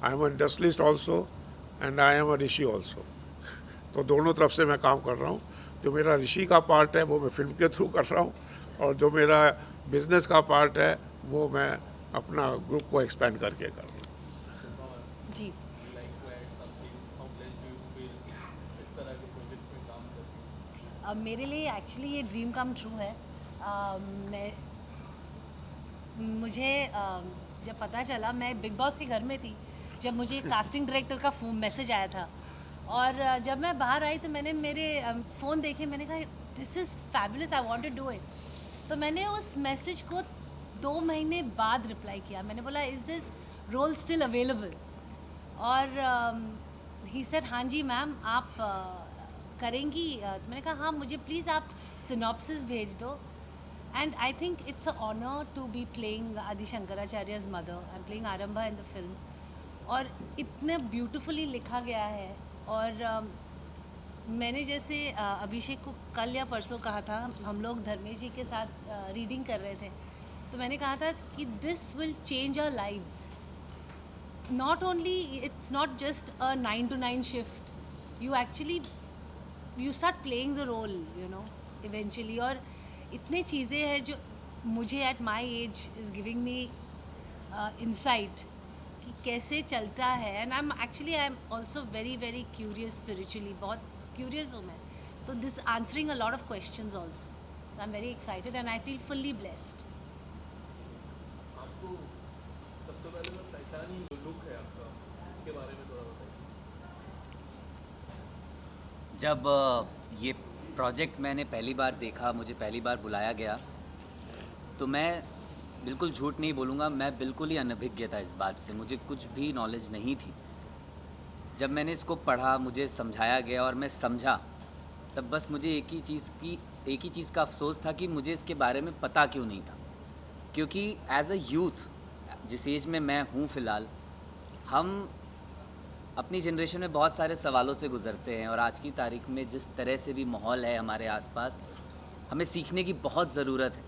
I am industrialist also and I am a Rishi also. तो दोनों तरफ से मैं काम कर रहा हूँ। जो मेरा ऋषि का पार्ट है वो मैं फिल्म के थ्रू कर रहा हूँ, और जो मेरा बिजनेस का पार्ट है वो मैं अपना ग्रुप को एक्सपेंड करके कर रहा हूँ। जी मेरे लिए एक्चुअली ये ड्रीम कम ट्रू है। मुझे जब पता चला, मैं बिग बॉस के घर में थी जब मुझे कास्टिंग डायरेक्टर का मैसेज आया था, और जब मैं बाहर आई तो मैंने मेरे फ़ोन देखे, मैंने कहा this is fabulous, I want to do it. तो मैंने उस मैसेज को 2 महीने बाद रिप्लाई किया। मैंने बोला is this role still available, और ही सेड हाँ जी मैम आप करेंगी। तो मैंने कहा हाँ, मुझे प्लीज़ आप सिनॉप्सिस भेज दो। And I think it's a honour to be playing Adi Shankaracharya's mother. I am playing Arambha in the film, और इतने ब्यूटिफुली लिखा गया है। और मैंने जैसे अभिषेक को कल या परसों कहा था, हम लोग धर्मेश जी के साथ रीडिंग कर रहे थे, तो मैंने कहा था कि this will change our lives. Not only, it's not just a 9 to 9 shift, you actually you start playing the role, you know, eventually. और इतने चीज़ें हैं जो मुझे at my age is giving me insight कि कैसे चलता है। And I am also very very curious spiritually, बहुत क्यूरियस हूँ मैं। तो this answering a lot of questions also, so I am very excited and I feel fully blessed. आपको सबसे पहले मैं पहचानी जो लुक है आपका, उसके बारे में थोड़ा बताइए। जब ये प्रोजेक्ट मैंने पहली बार देखा, मुझे पहली बार बुलाया गया, तो मैं बिल्कुल झूठ नहीं बोलूँगा, मैं बिल्कुल ही अनभिज्ञ था इस बात से, मुझे कुछ भी नॉलेज नहीं थी। जब मैंने इसको पढ़ा, मुझे समझाया गया और मैं समझा, तब बस मुझे एक ही चीज़ का अफसोस था कि मुझे इसके बारे में पता क्यों नहीं था। क्योंकि एज अ यूथ, जिस एज में मैं हूँ फ़िलहाल, हम अपनी जनरेशन में बहुत सारे सवालों से गुज़रते हैं, और आज की तारीख में जिस तरह से भी माहौल है हमारे आसपास, हमें सीखने की बहुत ज़रूरत है,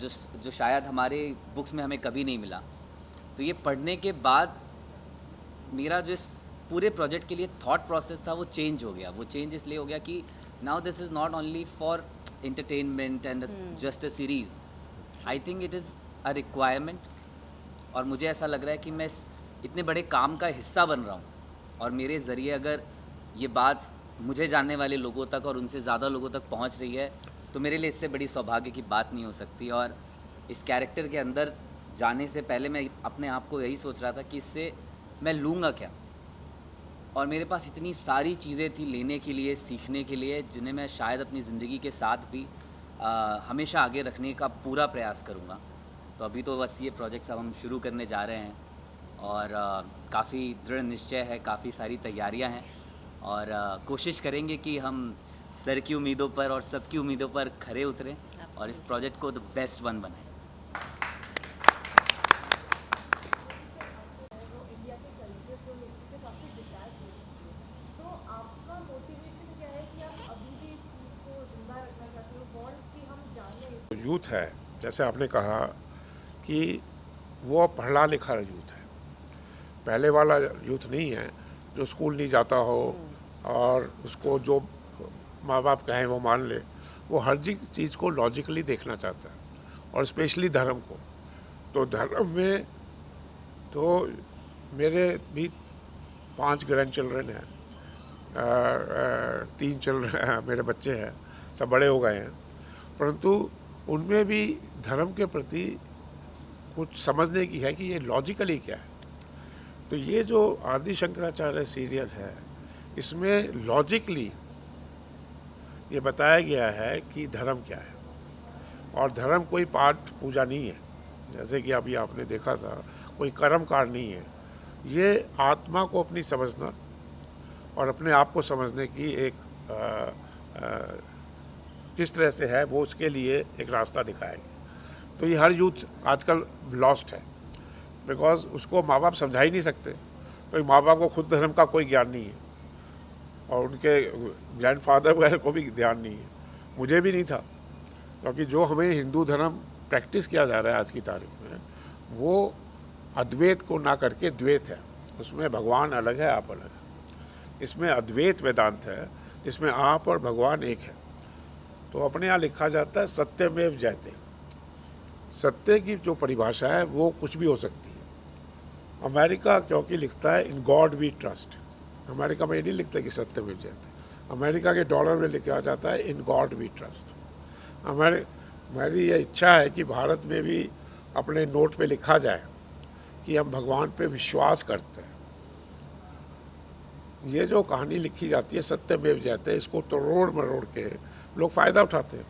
जो शायद हमारे बुक्स में हमें कभी नहीं मिला। तो ये पढ़ने के बाद मेरा जो इस पूरे प्रोजेक्ट के लिए थॉट प्रोसेस था वो चेंज हो गया। वो चेंज इसलिए हो गया कि now this is not only for entertainment and just a series, I think it is a requirement. और मुझे ऐसा लग रहा है कि मैं इतने बड़े काम का हिस्सा बन रहा हूँ और मेरे ज़रिए अगर ये बात मुझे जानने वाले लोगों तक और उनसे ज़्यादा लोगों तक पहुँच रही है तो मेरे लिए इससे बड़ी सौभाग्य की बात नहीं हो सकती। और इस कैरेक्टर के अंदर जाने से पहले मैं अपने आप को यही सोच रहा था कि इससे मैं लूँगा क्या, और मेरे पास इतनी सारी चीज़ें थी लेने के लिए, सीखने के लिए, जिन्हें मैं शायद अपनी ज़िंदगी के साथ भी हमेशा आगे रखने का पूरा प्रयास करूँगा। तो अभी तो बस ये प्रोजेक्ट्स अब हम शुरू करने जा रहे हैं और काफ़ी दृढ़ निश्चय है, काफ़ी सारी तैयारियां हैं और कोशिश करेंगे कि हम सर की उम्मीदों पर और सबकी उम्मीदों पर खरे उतरें और इस प्रोजेक्ट को द बेस्ट वन बनाएं। यूथ है, जैसे आपने कहा कि वो पढ़ा लिखा यूथ है, पहले वाला यूथ नहीं है जो स्कूल नहीं जाता हो और उसको जो माँ बाप कहें वो मान ले। वो हर चीज़ को लॉजिकली देखना चाहता है और स्पेशली धर्म को। तो धर्म में तो मेरे भी 5 ग्रैंड चिल्ड्रन हैं, 3 चिल्ड्रन मेरे बच्चे हैं, सब बड़े हो गए हैं, परंतु उनमें भी धर्म के प्रति कुछ समझने की है कि ये लॉजिकली क्या है। तो ये जो आदि शंकराचार्य सीरियल है, इसमें लॉजिकली ये बताया गया है कि धर्म क्या है, और धर्म कोई पाठ पूजा नहीं है, जैसे कि अभी आपने देखा था, कोई कर्मकार नहीं है। ये आत्मा को अपनी समझना और अपने आप को समझने की एक किस तरह से है, वो उसके लिए एक रास्ता दिखाएगी। तो ये हर यूथ आजकल लॉस्ट है, बिकॉज उसको माँ बाप समझा ही नहीं सकते, क्योंकि माँ बाप को खुद धर्म का कोई ज्ञान नहीं है और उनके ग्रैंडफादर वगैरह को भी ध्यान नहीं है, मुझे भी नहीं था, क्योंकि जो हमें हिंदू धर्म प्रैक्टिस किया जा रहा है आज की तारीख में, वो अद्वैत को ना करके द्वैत है। उसमें भगवान अलग है, आप अलग है। इसमें अद्वैत वेदांत है, इसमें आप और भगवान एक है। तो अपने यहाँ लिखा जाता है सत्यमेव जयते। सत्य की जो परिभाषा है वो कुछ भी हो सकती है। अमेरिका क्योंकि लिखता है in God we trust, America में ये नहीं लिखता कि सत्यमेव जयते। अमेरिका के डॉलर में लिखा जाता है इन गॉड वी ट्रस्ट। मेरी ये इच्छा है कि भारत में भी अपने नोट पे लिखा जाए कि हम भगवान पे विश्वास करते हैं। ये जो कहानी लिखी जाती है सत्यमेव जयते, इसको तोड़ मरोड़ के लोग फ़ायदा उठाते हैं।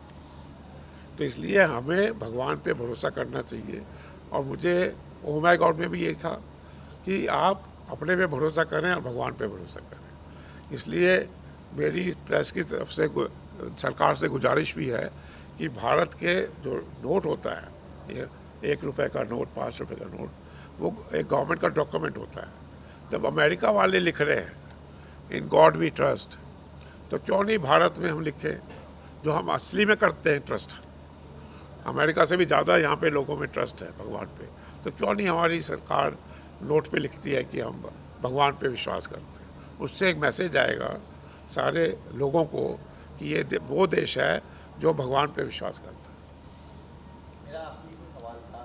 तो इसलिए हमें भगवान पे भरोसा करना चाहिए। और मुझे ओ माय गॉड में भी यही था कि आप अपने पे भरोसा करें और भगवान पे भरोसा करें। इसलिए मेरी प्रेस की तरफ से सरकार से गुजारिश भी है कि भारत के जो नोट होता है, ये 1 रुपये का नोट, 5 रुपये का नोट, वो एक गवर्नमेंट का डॉक्यूमेंट होता है। जब अमेरिका वाले लिख रहे हैं इन गॉड वी ट्रस्ट, तो क्यों नहीं भारत में हम लिखें जो हम असली में करते हैं ट्रस्ट। अमेरिका से भी ज़्यादा यहाँ पे लोगों में ट्रस्ट है भगवान पे, तो क्यों नहीं हमारी सरकार नोट पे लिखती है कि हम भगवान पे विश्वास करते हैं। उससे एक मैसेज आएगा सारे लोगों को कि ये वो देश है जो भगवान पे विश्वास करता है। मेरा आपसे कुछ सवाल था,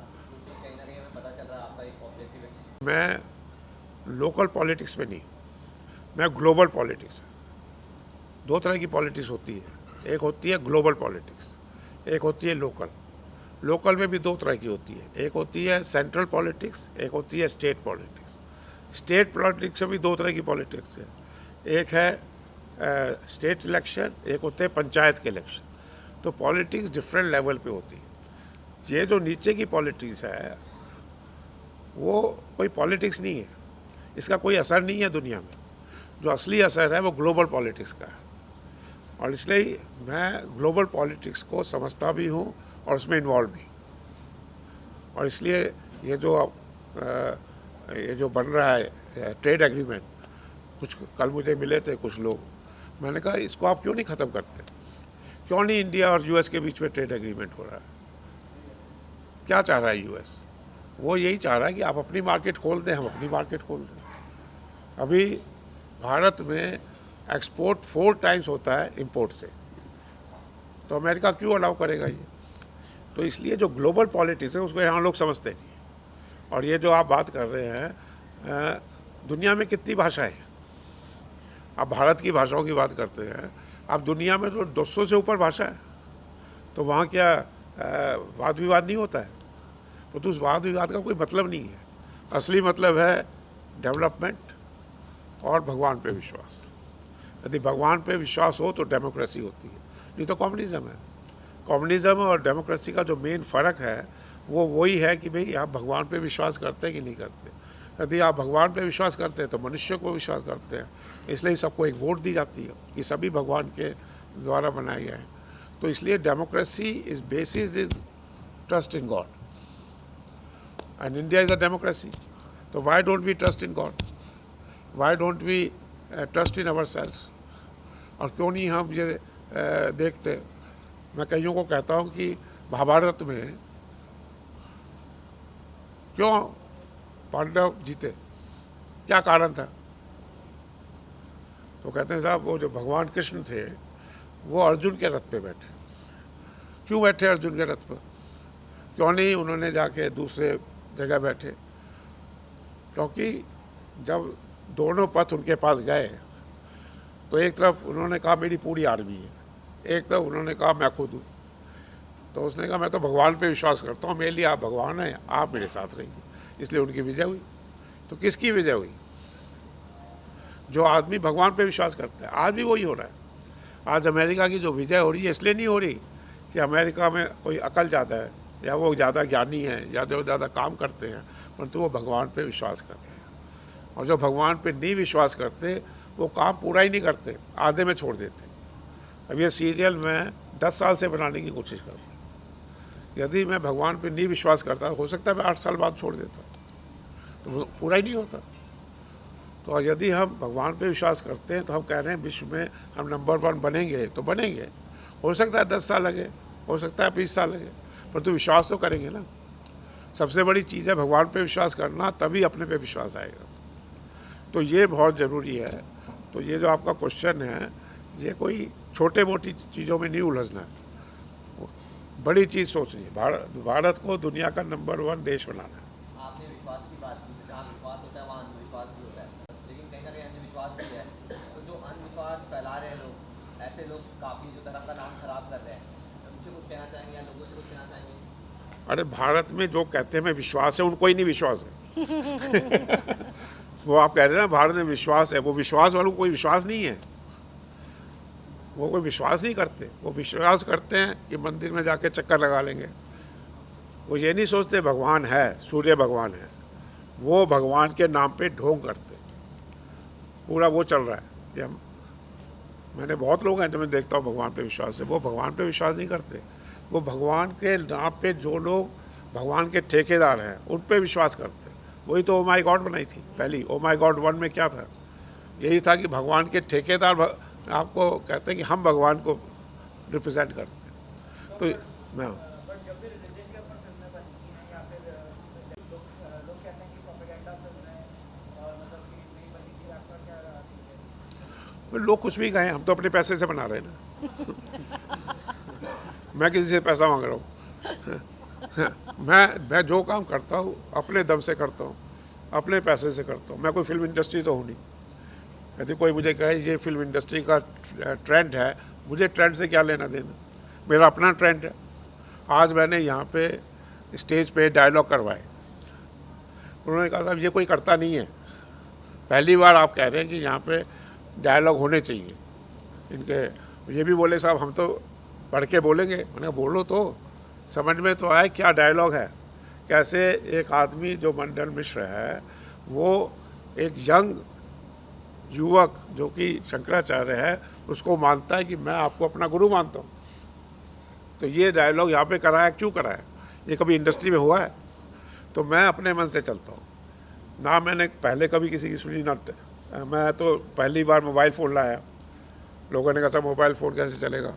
कहीं ना कहीं हमें पता चल रहा है आपका एक ऑब्जेक्टिव है। मैं लोकल पॉलिटिक्स में नहीं, मैं ग्लोबल पॉलिटिक्स है। 2 तरह की पॉलिटिक्स होती है, एक होती है ग्लोबल पॉलिटिक्स, एक होती है लोकल। लोकल में भी 2 तरह की होती है, एक होती है सेंट्रल पॉलिटिक्स, एक होती है स्टेट पॉलिटिक्स। स्टेट पॉलिटिक्स में भी 2 तरह की पॉलिटिक्स है, एक है स्टेट इलेक्शन, एक होते हैं पंचायत के इलेक्शन। तो पॉलिटिक्स डिफरेंट लेवल पे होती है। ये जो नीचे की पॉलिटिक्स है वो कोई पॉलिटिक्स नहीं है, इसका कोई असर नहीं है दुनिया में। जो असली असर है वो ग्लोबल पॉलिटिक्स का है, और इसलिए मैं ग्लोबल पॉलिटिक्स को समझता भी हूँ और उसमें इन्वॉल्व भी। और इसलिए ये जो बन रहा है ट्रेड एग्रीमेंट, कुछ कल मुझे मिले थे कुछ लोग, मैंने कहा इसको आप क्यों नहीं ख़त्म करते, क्यों नहीं इंडिया और यूएस के बीच में ट्रेड एग्रीमेंट हो रहा है। क्या चाह रहा है यूएस? वो यही चाह रहा है कि आप अपनी मार्केट खोल दें, हम अपनी मार्केट खोल दें। अभी भारत में एक्सपोर्ट 4 टाइम्स होता है इंपोर्ट से, तो अमेरिका क्यों अलाउ करेगा ये? तो इसलिए जो ग्लोबल पॉलिटिक्स है उसको यहाँ लोग समझते नहीं। और ये जो आप बात कर रहे हैं दुनिया में कितनी भाषाएं हैं? आप भारत की भाषाओं की बात करते हैं, आप दुनिया में तो 200 से ऊपर भाषा है, तो वहाँ क्या वाद विवाद नहीं होता है? तो उस वाद विवाद का कोई मतलब नहीं है। असली मतलब है डेवलपमेंट और भगवान पे विश्वास। यदि भगवान पे विश्वास हो तो डेमोक्रेसी होती है, नहीं तो कम्युनिज्म है। कम्युनिज्म और डेमोक्रेसी का जो मेन फ़र्क है वो वही है कि भाई आप भगवान पे विश्वास करते हैं कि नहीं करते। यदि आप भगवान पे विश्वास करते हैं तो मनुष्य को विश्वास करते हैं, इसलिए सबको एक वोट दी जाती है कि सभी भगवान के द्वारा बनाए गए हैं। तो इसलिए democracy is basis is trust in God, and India is a democracy. तो why don't we trust in God? Why don't we trust in our selves? और क्यों नहीं हम ये देखते? मैं कईयों को कहता हूँ कि महाभारत में क्यों पांडव जीते, क्या कारण था? तो कहते हैं साहब, वो जो भगवान कृष्ण थे वो अर्जुन के रथ पे बैठे। क्यों बैठे अर्जुन के रथ पर? क्यों नहीं उन्होंने जाके दूसरे जगह बैठे? क्योंकि जब दोनों पथ उनके पास गए तो एक तरफ उन्होंने कहा मेरी पूरी आर्मी है, एक तरफ उन्होंने कहा मैं खुद हूँ। तो उसने कहा मैं तो भगवान पे विश्वास करता हूँ, मेरे लिए आप भगवान हैं, आप मेरे साथ रहिए। इसलिए उनकी विजय हुई। तो किसकी विजय हुई? जो आदमी भगवान पे विश्वास करता है। आज भी वही हो रहा है। आज अमेरिका की जो विजय हो रही है इसलिए नहीं हो रही कि अमेरिका में कोई अकल ज़्यादा है या वो ज़्यादा ज्ञानी है या जो ज़्यादा काम करते हैं, परंतु वो भगवान पे विश्वास करते हैं। और जो भगवान पे नहीं विश्वास करते वो काम पूरा ही नहीं करते, आधे में छोड़ देते। अब ये सीरियल मैं 10 साल से बनाने की कोशिश कर रहा हूँ। यदि मैं भगवान पे नहीं विश्वास करता, हो सकता है मैं 8 साल बाद छोड़ देता, तो वो पूरा ही नहीं होता। तो यदि हम भगवान पे विश्वास करते हैं तो हम कह रहे हैं विश्व में हम नंबर 1 बनेंगे, तो बनेंगे। हो सकता है 10 साल लगे, हो सकता है 20 साल लगे, परंतु विश्वास तो करेंगे ना। सबसे बड़ी चीज़ है भगवान पे विश्वास करना, तभी अपने पे विश्वास आएगा। तो ये बहुत ज़रूरी है। तो ये जो आपका क्वेश्चन है, ये कोई छोटे मोटी चीज़ों में नहीं उलझना है, बड़ी चीज़ सोचनी है। भारत को दुनिया का नंबर 1 देश बनाना है। आपने विश्वास की बात की, जहाँ विश्वास होता है वहाँ अंधविश्वास भी होता है, लेकिन कहीं ना कहीं अंधविश्वास भी है। तो जो अंधविश्वास फैला रहे हैं लोग, ऐसे लोग काफ़ी जो धर्म का नाम खराब कर रहे हैं, उनसे कुछ कहना चाहेंगे या लोगों से कुछ कहना चाहेंगे? अरे भारत में जो कहते हैं मैं विश्वास है, उनको ही नहीं विश्वास है। वो आप कह रहे हैं ना भारत में विश्वास है, वो विश्वास वालों को कोई विश्वास नहीं है। वो कोई विश्वास नहीं करते। वो विश्वास करते हैं कि मंदिर में जाके चक्कर लगा लेंगे। वो ये नहीं सोचते भगवान है, सूर्य भगवान है। वो भगवान के नाम पे ढोंग करते, पूरा वो चल रहा है। ये मैंने बहुत लोग हैं जो मैं देखता हूँ भगवान पे विश्वास है, वो भगवान पे विश्वास नहीं करते। वो भगवान के नाम पे जो लोग भगवान के ठेकेदार हैं उन पे विश्वास करते। वही तो ओ माई गॉड बनाई थी पहली। ओ माई गॉड 1 में क्या था? यही था कि भगवान के ठेकेदार आपको कहते हैं कि हम भगवान को रिप्रेजेंट करते हैं। तो ना लोग कुछ भी कहें, हम तो अपने पैसे से बना रहे हैं ना। मैं किसी से पैसा मांग रहा हूँ? मैं जो काम करता हूँ अपने दम से करता हूँ, अपने पैसे से करता हूँ। मैं कोई फिल्म इंडस्ट्री तो हूँ नहीं। यदि कोई मुझे कहे ये फिल्म इंडस्ट्री का ट्रेंड है, मुझे ट्रेंड से क्या लेना देना? मेरा अपना ट्रेंड है। आज मैंने यहाँ पे स्टेज पे डायलॉग करवाए, उन्होंने कहा साहब ये कोई करता नहीं है, पहली बार आप कह रहे हैं कि यहाँ पे डायलॉग होने चाहिए इनके। ये भी बोले साहब हम तो पढ़ के बोलेंगे। मैंने बोलो तो, समझ में तो आए क्या डायलॉग है। कैसे एक आदमी जो मंडन मिश्र है, वो एक यंग युवक जो कि शंकराचार्य है, उसको मानता है कि मैं आपको अपना गुरु मानता हूँ। तो ये डायलॉग यहाँ पे कराया, क्यों कराया? ये कभी इंडस्ट्री में हुआ है? तो मैं अपने मन से चलता हूँ ना। मैंने पहले कभी किसी की सुनी ना। मैं तो पहली बार मोबाइल फ़ोन लाया, लोगों ने कहा था मोबाइल फ़ोन कैसे चलेगा।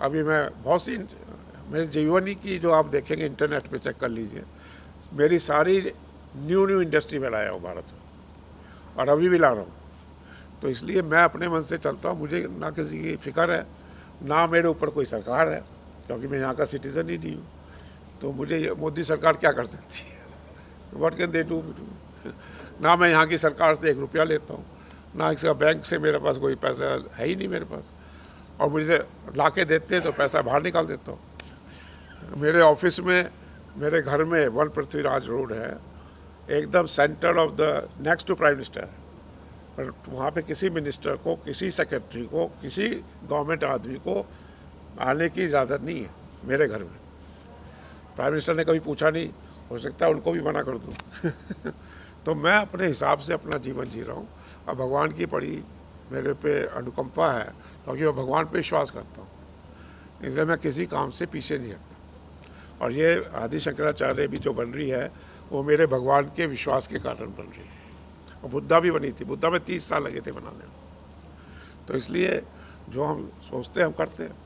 अभी मैं बहुत सी मेरे जीवनी की जो आप देखेंगे इंटरनेट पे चेक कर लीजिए, मेरी सारी न्यू इंडस्ट्री में लाया हूँ भारत में, और अभी भी ला रहा हूँ। तो इसलिए मैं अपने मन से चलता हूँ। मुझे ना किसी की फ़िक्र है, ना मेरे ऊपर कोई सरकार है, क्योंकि मैं यहाँ का सिटीज़न ही नहीं हूँ। तो मुझे मोदी सरकार क्या कर सकती है? What can they do? ना मैं यहाँ की सरकार से 1 रुपया लेता हूँ, ना इसका बैंक से मेरे पास कोई पैसा है ही नहीं मेरे पास, और मुझे ला के देते तो पैसा बाहर निकाल देता हूँ। मेरे ऑफिस में, मेरे घर में 1 पृथ्वीराज रोड है, एकदम centre of the next to prime minister है, पर वहाँ पे किसी मिनिस्टर को, किसी सेक्रेटरी को, किसी गवर्नमेंट आदमी को आने की इजाज़त नहीं है मेरे घर में। प्राइम मिनिस्टर ने कभी पूछा नहीं, हो सकता है उनको भी मना कर दूँ तो मैं अपने हिसाब से अपना जीवन जी रहा हूँ, और भगवान की बड़ी मेरे पे अनुकंपा है, क्योंकि मैं भगवान पे विश्वास करता हूँ, इसलिए मैं किसी काम से पीछे नहीं हटता। और ये आदि शंकराचार्य भी जो बन रही है, वो मेरे भगवान के विश्वास के कारण बन रही है। और बुद्धा भी बनी थी, बुद्धा में 30 साल लगे थे बनाने में। तो इसलिए जो हम सोचते हैं हम करते हैं।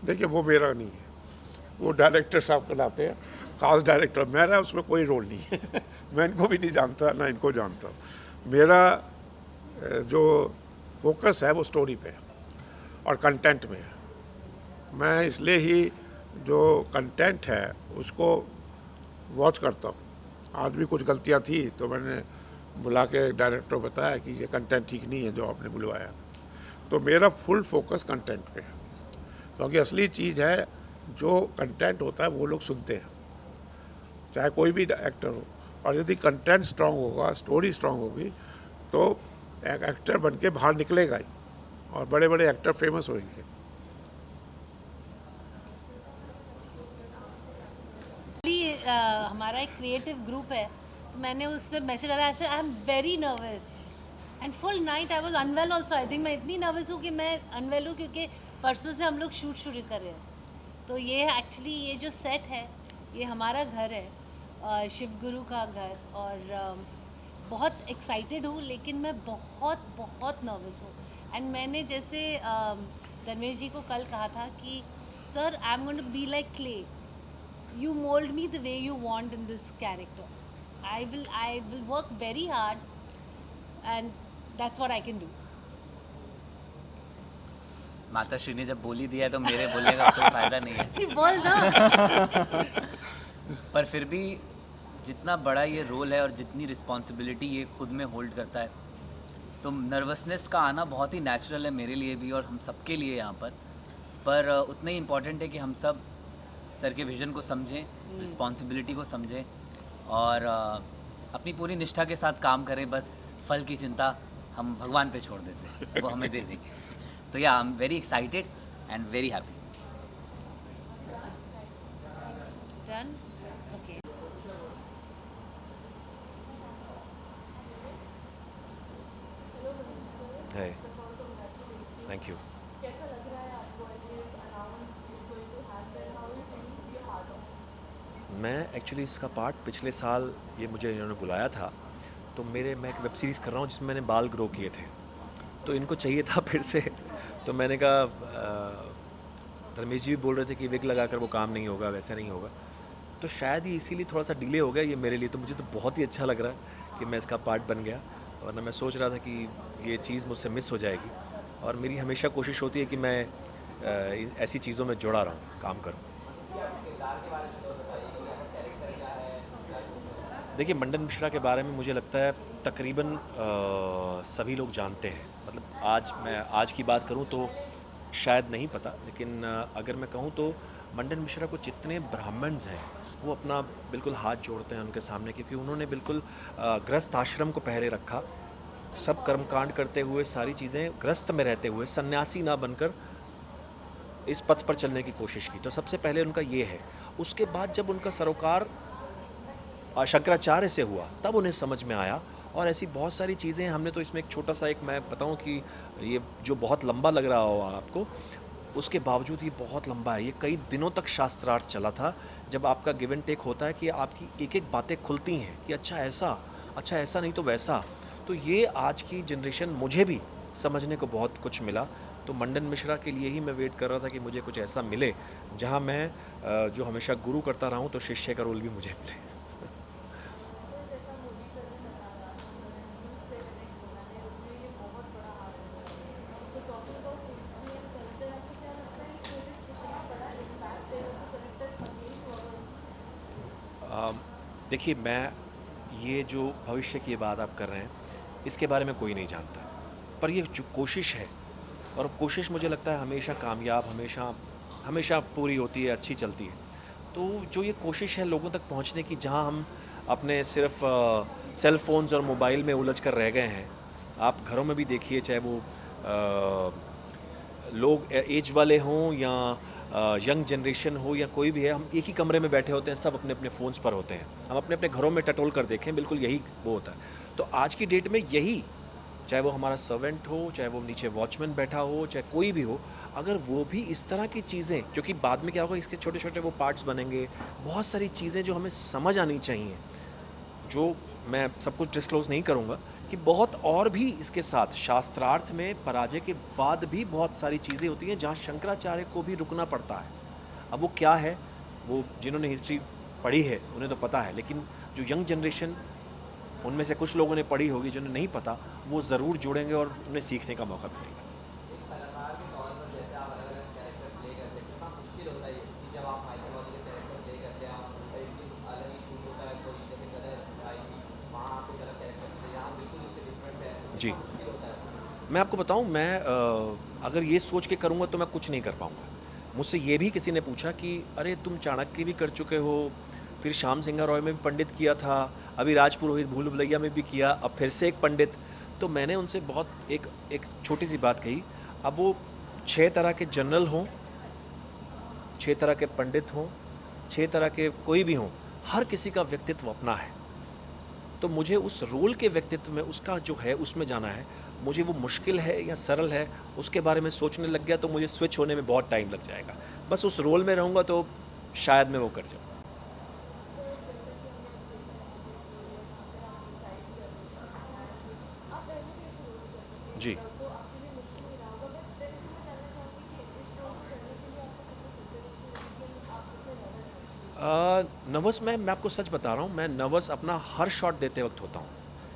देखिए वो मेरा नहीं है, वो डायरेक्टर साहब कहलाते हैं, खास डायरेक्टर। मेरा उसमें कोई रोल नहीं है मैं इनको भी नहीं जानता, ना इनको जानता हूँ। मेरा जो फोकस है वो स्टोरी पे है और कंटेंट में है। मैं इसलिए ही जो कंटेंट है उसको वॉच करता हूँ। आज भी कुछ गलतियाँ थी तो मैंने बुला के डायरेक्टर बताया कि ये कंटेंट ठीक नहीं है जो आपने बुलवाया। तो मेरा फुल फोकस कंटेंट पे है, क्योंकि असली चीज़ है जो कंटेंट होता है वो लोग सुनते हैं, चाहे कोई भी एक्टर हो। और यदि कंटेंट स्ट्रांग होगा, स्टोरी स्ट्रांग होगी, तो एक एक्टर बन के बाहर निकलेगा ही, और बड़े बड़े एक्टर फेमस होंगे। हमारा एक क्रिएटिव ग्रुप है, तो मैंने उसमें मैसेज डाला ऐसे, I am very nervous and full night I was unwell also. I think मैं इतनी नर्वस हूँ कि मैं अनवेल हूँ, क्योंकि परसों से हम लोग शूट शुरू कर रहे हैं। तो ये एक्चुअली ये जो सेट है ये हमारा घर है, शिव गुरु का घर, और बहुत एक्साइटेड हूँ, लेकिन मैं बहुत बहुत नर्वस हूँ। एंड मैंने जैसे धर्मेश जी को कल कहा था कि sir I am going to be like clay, you mold me the way you want in this character. I will work very hard, and that's what I can do. माता श्री ने जब बोली दिया है तो मेरे बोलने का कोई फायदा नहीं है बोल दो पर फिर भी जितना बड़ा ये रोल है और जितनी रिस्पॉन्सिबिलिटी ये खुद में होल्ड करता है, तो नर्वसनेस का आना बहुत ही नेचुरल है मेरे लिए भी और हम सबके लिए यहाँ पर उतना ही इम्पॉर्टेंट है कि हम सब सर के विज़न को समझें, रिस्पॉन्सिबिलिटी को समझें और अपनी पूरी निष्ठा के साथ काम करें। बस फल की चिंता हम भगवान पे छोड़ देते हैं, वो हमें दे देंगे। तो या आई am very excited and very happy. Done, okay. Hey, thank you. मैं एक्चुअली इसका पार्ट पिछले साल ये मुझे इन्होंने बुलाया था, तो मैं एक वेब सीरीज़ कर रहा हूँ जिसमें मैंने बाल ग्रो किए थे, तो इनको चाहिए था फिर से। तो मैंने कहा, धर्मेश जी भी बोल रहे थे कि विग लगाकर वो काम नहीं होगा, वैसा नहीं होगा, तो शायद ही इसीलिए थोड़ा सा डिले हो गया ये मेरे लिए। तो मुझे तो बहुत ही अच्छा लग रहा है कि मैं इसका पार्ट बन गया, वरना मैं सोच रहा था कि ये चीज़ मुझसे मिस हो जाएगी। और मेरी हमेशा कोशिश होती है कि मैं ऐसी चीज़ों में जुड़ा रहूँ, काम करूँ। देखिए, मंडन मिश्रा के बारे में मुझे लगता है तकरीबन सभी लोग जानते हैं। मतलब मैं आज की बात करूं तो शायद नहीं पता, लेकिन अगर मैं कहूं तो मंडन मिश्रा को जितने ब्राह्मण्स हैं वो अपना बिल्कुल हाथ जोड़ते हैं उनके सामने, क्योंकि उन्होंने बिल्कुल गृहस्थ आश्रम को पहले रखा, सब कर्मकांड करते हुए, सारी चीज़ें गृहस्थ में रहते हुए, सन्यासी ना बनकर इस पथ पर चलने की कोशिश की। तो सबसे पहले उनका ये है। उसके बाद जब उनका सरोकार शंकराचार्य से हुआ तब उन्हें समझ में आया, और ऐसी बहुत सारी चीज़ें हमने तो इसमें एक छोटा सा मैं बताऊं कि ये जो बहुत लंबा लग रहा हो आपको, उसके बावजूद ये बहुत लंबा है। ये कई दिनों तक शास्त्रार्थ चला था, जब आपका गिव एंड टेक होता है कि आपकी एक एक बातें खुलती हैं कि अच्छा ऐसा नहीं तो वैसा। तो ये आज की जनरेशन मुझे भी समझने को बहुत कुछ मिला। तो मंडन मिश्रा के लिए ही मैं वेट कर रहा था कि मुझे कुछ ऐसा मिले जहाँ मैं जो हमेशा गुरु करता रहा हूँ, तो शिष्य का रोल भी मुझे मिले। देखिए, मैं ये जो भविष्य की बात आप कर रहे हैं, इसके बारे में कोई नहीं जानता, पर ये जो कोशिश है, और कोशिश मुझे लगता है हमेशा कामयाब, हमेशा पूरी होती है, अच्छी चलती है। तो जो ये कोशिश है लोगों तक पहुंचने की, जहां हम अपने सिर्फ सेल फोन्स और मोबाइल में उलझ कर रह गए हैं। आप घरों में भी देखिए, चाहे वो लोग एज वाले हों या यंग जनरेशन हो या कोई भी है, हम एक ही कमरे में बैठे होते हैं, सब अपने अपने फ़ोन्स पर होते हैं। हम अपने अपने घरों में टटोल कर देखें, बिल्कुल यही वो होता है। तो आज की डेट में यही, चाहे वो हमारा सर्वेंट हो, चाहे वो नीचे वॉचमैन बैठा हो, चाहे कोई भी हो, अगर वो भी इस तरह की चीज़ें, क्योंकि बाद में क्या होगा, इसके छोटे छोटे वो पार्ट्स बनेंगे, बहुत सारी चीज़ें जो हमें समझ आनी चाहिए, जो मैं सब कुछ डिस्क्लोज़ नहीं करूँगा, कि बहुत और भी इसके साथ शास्त्रार्थ में पराजय के बाद भी बहुत सारी चीज़ें होती हैं जहाँ शंकराचार्य को भी रुकना पड़ता है। अब वो क्या है, वो जिन्होंने हिस्ट्री पढ़ी है उन्हें तो पता है, लेकिन जो यंग जनरेशन, उनमें से कुछ लोगों ने पढ़ी होगी, जिन्हें नहीं पता, वो ज़रूर जुड़ेंगे और उन्हें सीखने का मौका मिलेगा। जी, मैं आपको बताऊं, मैं अगर ये सोच के करूंगा तो मैं कुछ नहीं कर पाऊंगा। मुझसे ये भी किसी ने पूछा कि अरे तुम चाणक्य भी कर चुके हो, फिर श्याम सिंह रॉय में भी पंडित किया था, अभी राजपुरोहित भूल भुलैया में भी किया, अब फिर से एक पंडित। तो मैंने उनसे बहुत एक छोटी सी बात कही, अब वो 6 तरह के जनरल हों, 6 तरह के पंडित हों, 6 तरह के कोई भी हों, हर किसी का व्यक्तित्व अपना है। तो मुझे उस रोल के व्यक्तित्व में, उसका जो है उसमें जाना है। मुझे वो मुश्किल है या सरल है उसके बारे में सोचने लग गया तो मुझे स्विच होने में बहुत टाइम लग जाएगा। बस उस रोल में रहूँगा तो शायद मैं वो कर जाऊँ। जी, नर्वस मैं आपको सच बता रहा हूँ, मैं नर्वस अपना हर शॉट देते वक्त होता हूँ।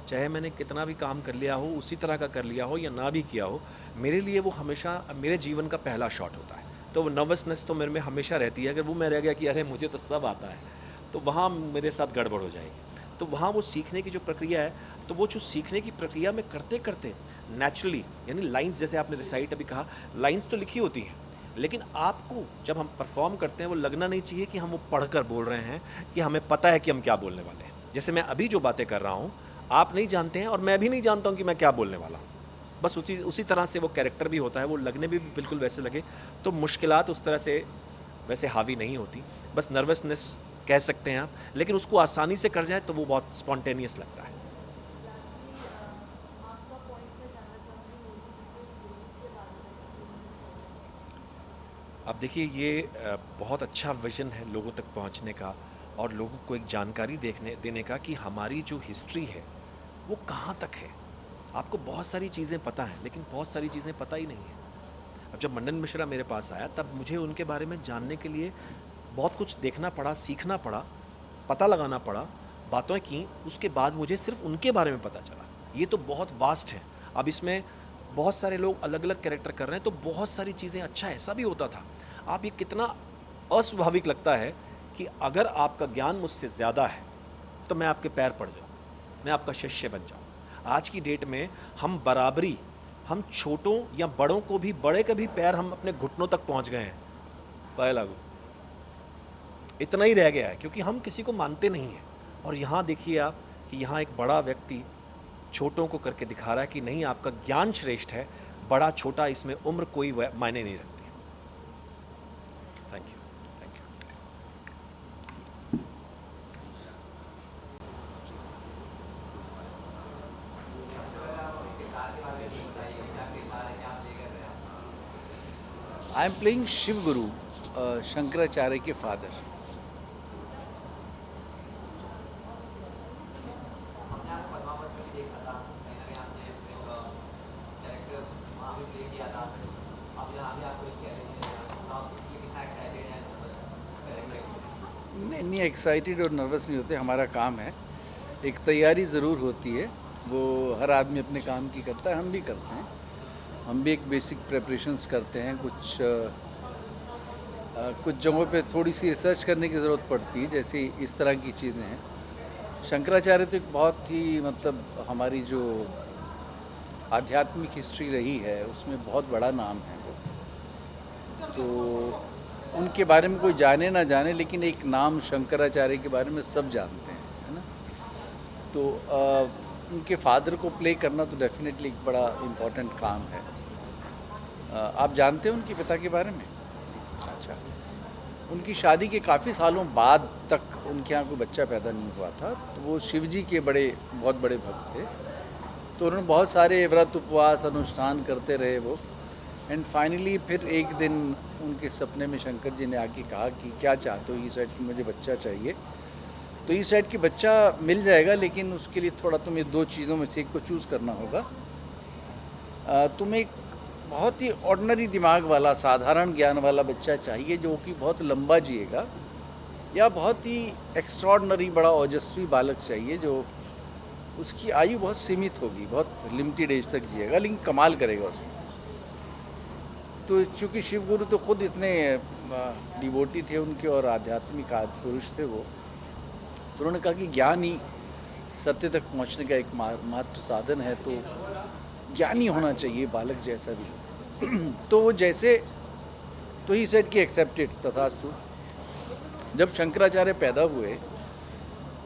चाहे मैंने कितना भी काम कर लिया हो, उसी तरह का कर लिया हो या ना भी किया हो, मेरे लिए वो हमेशा मेरे जीवन का पहला शॉट होता है। तो वो नर्वसनेस तो मेरे में हमेशा रहती है। अगर वो मैं रह गया कि अरे मुझे तो सब आता है, तो वहाँ मेरे साथ गड़बड़ हो जाएगी। तो वहाँ वो सीखने की जो प्रक्रिया है, तो वो जो सीखने की प्रक्रिया में करते करते नेचुरली, यानी लाइन्स, जैसे आपने रिसाइट अभी कहा, लाइन्स तो लिखी होती हैं, लेकिन आपको जब हम परफॉर्म करते हैं वो लगना नहीं चाहिए कि हम वो पढ़कर बोल रहे हैं, कि हमें पता है कि हम क्या बोलने वाले हैं। जैसे मैं अभी जो बातें कर रहा हूँ आप नहीं जानते हैं और मैं भी नहीं जानता हूँ कि मैं क्या बोलने वाला हूँ। बस उसी तरह से वो कैरेक्टर भी होता है, वो लगने भी बिल्कुल वैसे लगे। तो मुश्किलात उस तरह से वैसे हावी नहीं होती, बस नर्वसनेस कह सकते हैं आप, लेकिन उसको आसानी से कर जाए तो वो बहुत स्पॉन्टेनियस लगता है। अब देखिए, ये बहुत अच्छा विज़न है लोगों तक पहुंचने का और लोगों को एक जानकारी देने का कि हमारी जो हिस्ट्री है वो कहाँ तक है। आपको बहुत सारी चीज़ें पता हैं, लेकिन बहुत सारी चीज़ें पता ही नहीं है। अब जब मंडन मिश्रा मेरे पास आया, तब मुझे उनके बारे में जानने के लिए बहुत कुछ देखना पड़ा, सीखना पड़ा, पता लगाना पड़ा, बातें की। उसके बाद मुझे सिर्फ उनके बारे में पता चला। ये तो बहुत वास्ट है। अब इसमें बहुत सारे लोग अलग अलग कैरेक्टर कर रहे हैं, तो बहुत सारी चीज़ें, अच्छा ऐसा भी होता था। आप ये कितना अस्वाभाविक लगता है कि अगर आपका ज्ञान मुझसे ज़्यादा है तो मैं आपके पैर पड़ जाऊँ, मैं आपका शिष्य बन जाऊँ। आज की डेट में हम बराबरी, हम छोटों या बड़ों को भी, बड़े के भी पैर हम अपने घुटनों तक पहुँच गए हैं। पहला इतना ही रह गया है, क्योंकि हम किसी को मानते नहीं हैं। और यहाँ देखिए आप कि यहाँ एक बड़ा व्यक्ति छोटों को करके दिखा रहा है कि नहीं, आपका ज्ञान श्रेष्ठ है, बड़ा छोटा इसमें उम्र कोई मायने नहीं रखती। Thank you, thank you. I am playing Shiv Guru, Shankaracharya के फादर। नहीं, एक्साइटेड और नर्वस नहीं होते, हमारा काम है। एक तैयारी ज़रूर होती है, वो हर आदमी अपने काम की करता है, हम भी करते हैं। हम भी एक बेसिक प्रेपरेशंस करते हैं, कुछ कुछ जगहों पे थोड़ी सी रिसर्च करने की ज़रूरत पड़ती है, जैसे इस तरह की चीज़ें हैं। शंकराचार्य तो एक बहुत ही मतलब हमारी जो आध्यात्मिक हिस्ट्री रही है उसमें बहुत बड़ा नाम है वो। तो उनके बारे में कोई जाने ना जाने, लेकिन एक नाम शंकराचार्य के बारे में सब जानते हैं, है ना। तो उनके फादर को प्ले करना तो डेफिनेटली एक बड़ा इम्पोर्टेंट काम है। आप जानते हैं उनके पिता के बारे में? अच्छा, उनकी शादी के काफ़ी सालों बाद तक उनके यहाँ कोई बच्चा पैदा नहीं हुआ था। तो वो शिव जी के बहुत बड़े भक्त थे। तो उन्होंने बहुत सारे व्रत उपवास अनुष्ठान करते रहे वो, एंड फाइनली फिर एक दिन उनके सपने में शंकर जी ने आके कहा कि क्या चाहते हो, ये साइड की मुझे बच्चा चाहिए। तो इस साइड की बच्चा मिल जाएगा, लेकिन उसके लिए थोड़ा तुम्हें 2 चीज़ों में से एक को चूज़ करना होगा। तुम्हें एक बहुत ही ऑर्डिनरी दिमाग वाला, साधारण ज्ञान वाला बच्चा चाहिए जो कि बहुत लंबा जिएगा, या बहुत ही एक्स्ट्रॉर्डनरी बड़ा ओजस्वी बालक चाहिए जो उसकी आयु बहुत सीमित होगी, बहुत लिमिटेड एज तक जिएगा, लेकिन कमाल करेगा उसमें। तो चूँकि शिव गुरु तो खुद इतने डिवोटी थे उनके और आध्यात्मिक आदि पुरुष थे वो, तो उन्होंने कहा कि ज्ञान ही सत्य तक पहुंचने का एक मात्र साधन है, तो ज्ञानी होना चाहिए बालक जैसा भी। तो वो जैसे, तो ही सेड कि एक्सेप्टेड, तथास्तु। जब शंकराचार्य पैदा हुए,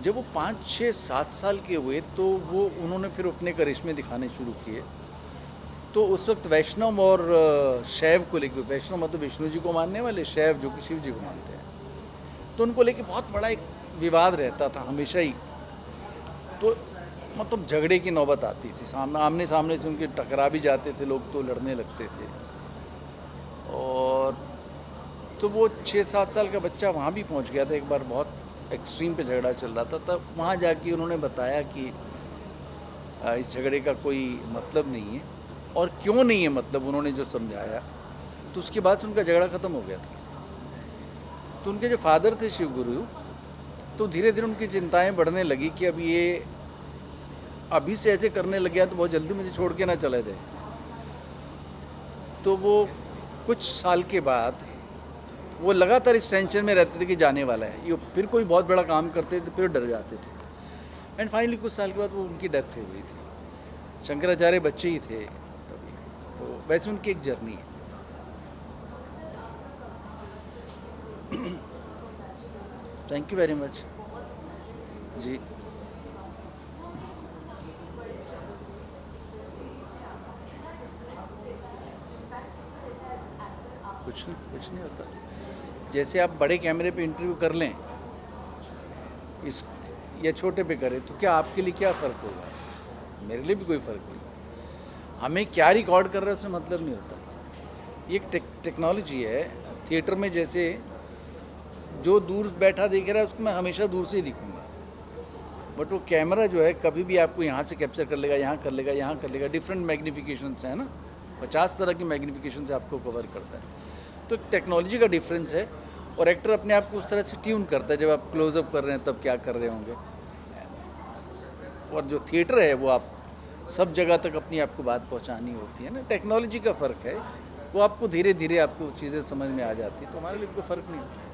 जब वो 5, 6, 7 साल के हुए, तो वो उन्होंने फिर अपने करिश्मे दिखाने शुरू किए। तो उस वक्त वैष्णव और शैव को लेकर, वैष्णव मतलब विष्णु जी को मानने वाले, शैव जो कि शिव जी को मानते हैं, तो उनको लेकर बहुत बड़ा एक विवाद रहता था हमेशा ही। तो मतलब झगड़े की नौबत आती थी, आमने सामने से उनके टकरा भी जाते थे लोग, तो लड़ने लगते थे। और तो वो 6-7 साल का बच्चा वहाँ भी पहुँच गया था। एक बार बहुत एक्सट्रीम पे झगड़ा चल रहा था, तब वहाँ जाके उन्होंने बताया कि इस झगड़े का कोई मतलब नहीं है, और क्यों नहीं है मतलब उन्होंने जो समझाया, तो उसके बाद से उनका झगड़ा ख़त्म हो गया था। तो उनके जो फादर थे शिव गुरु, तो धीरे धीरे उनकी चिंताएं बढ़ने लगी कि अब ये अभी से ऐसे करने लग गया तो बहुत जल्दी मुझे छोड़ के ना चला जाए। तो वो कुछ साल के बाद वो लगातार इस टेंशन में रहते थे कि जाने वाला है ये, फिर कोई बहुत बड़ा काम करते थे फिर डर जाते थे। एंड फाइनली कुछ साल के बाद वो उनकी डेथ हो गई थी। शंकराचार्य बच्चे ही थे तभी। तो वैसे उनकी एक जर्नी है। थैंक यू वेरी मच जी। कुछ नहीं होता। जैसे आप बड़े कैमरे पे इंटरव्यू कर लें इस या छोटे पे करें, तो क्या आपके लिए क्या फ़र्क होगा? मेरे लिए भी कोई फ़र्क नहीं। हमें क्या रिकॉर्ड कर रहे हैं उससे मतलब नहीं होता। ये एक टेक्नोलॉजी है। थिएटर में जैसे जो दूर बैठा देख रहा है उसको मैं हमेशा दूर से ही दिखूंगा, बट वो कैमरा जो है कभी भी आपको यहाँ से कैप्चर कर लेगा, यहाँ कर लेगा, यहाँ कर लेगा। डिफरेंट मैग्नीफिकेशन से, है ना, 50 तरह की मैग्नीफिकेशन से आपको कवर करता है। तो टेक्नोलॉजी का डिफरेंस है, और एक्टर अपने आप को उस तरह से ट्यून करता है। जब आप क्लोजअप कर रहे हैं तब क्या कर रहे होंगे, और जो थिएटर है वो आप सब जगह तक अपनी आपको बात पहुंचानी होती है ना। टेक्नोलॉजी का फ़र्क है, वो आपको धीरे धीरे आपको चीज़ें समझ में आ जाती है। तो हमारे लिए कोई फ़र्क नहीं होता।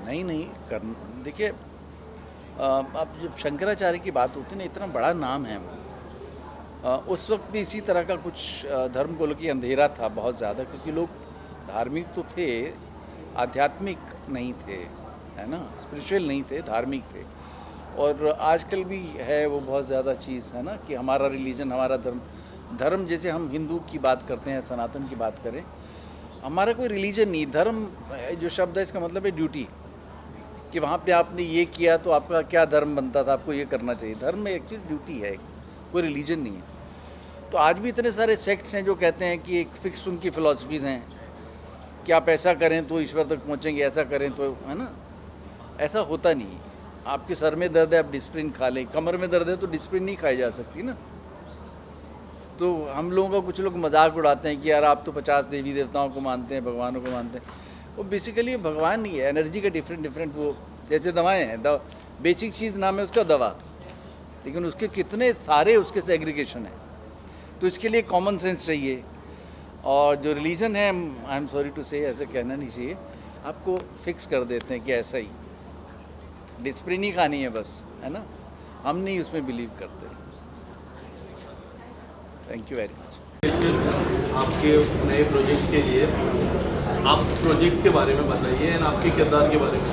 नहीं कर, देखिए अब जब शंकराचार्य की बात होती है ना, इतना बड़ा नाम है वो। उस वक्त भी इसी तरह का कुछ धर्म को लेकर अंधेरा था बहुत ज़्यादा, क्योंकि लोग धार्मिक तो थे, आध्यात्मिक नहीं थे, है ना, स्पिरिचुअल नहीं थे, धार्मिक थे। और आजकल भी है वो बहुत ज़्यादा चीज़, है ना, कि हमारा रिलीजन, हमारा धर्म जैसे हम हिंदू की बात करते हैं, सनातन की बात करें, हमारा कोई रिलीजन नहीं। धर्म जो शब्द है इसका मतलब है ड्यूटी, कि वहाँ पे आपने ये किया तो आपका क्या धर्म बनता था, आपको ये करना चाहिए। धर्म में एक्चुअली ड्यूटी है, कोई रिलीजन नहीं है। तो आज भी इतने सारे सेक्ट्स हैं जो कहते हैं कि एक फिक्स उनकी फ़िलासफ़ीज़ हैं कि आप ऐसा करें तो ईश्वर तक पहुँचेंगे, ऐसा करें तो, है ना। ऐसा होता नहीं। आपके सर में दर्द है, आप डिस्प्रिन खा लें, कमर में दर्द है तो डिस्प्रिन नहीं खाई जा सकती ना। तो हम लोगों का कुछ लोग मजाक उड़ाते हैं कि यार आप तो 50 देवी देवताओं को मानते हैं, भगवानों को मानते हैं। वो बेसिकली भगवान ही है, एनर्जी का डिफरेंट वो, जैसे दवाएं हैं, बेसिक चीज़ नाम है उसका दवा, लेकिन उसके कितने सारे उसके सेग्रीगेशन है। तो इसके लिए कॉमन सेंस चाहिए। और जो रिलीजन है, आई एम सॉरी टू से, ऐसे कहना नहीं चाहिए, आपको फिक्स कर देते हैं कि ऐसा ही डिस्प्रिन ही खानी है बस, है ना। हम नहीं उसमें बिलीव करते। Thank you very much. आपके नए प्रोजेक्ट के लिए आप प्रोजेक्ट के बारे में बताइए एंड आपके किरदार के बारे में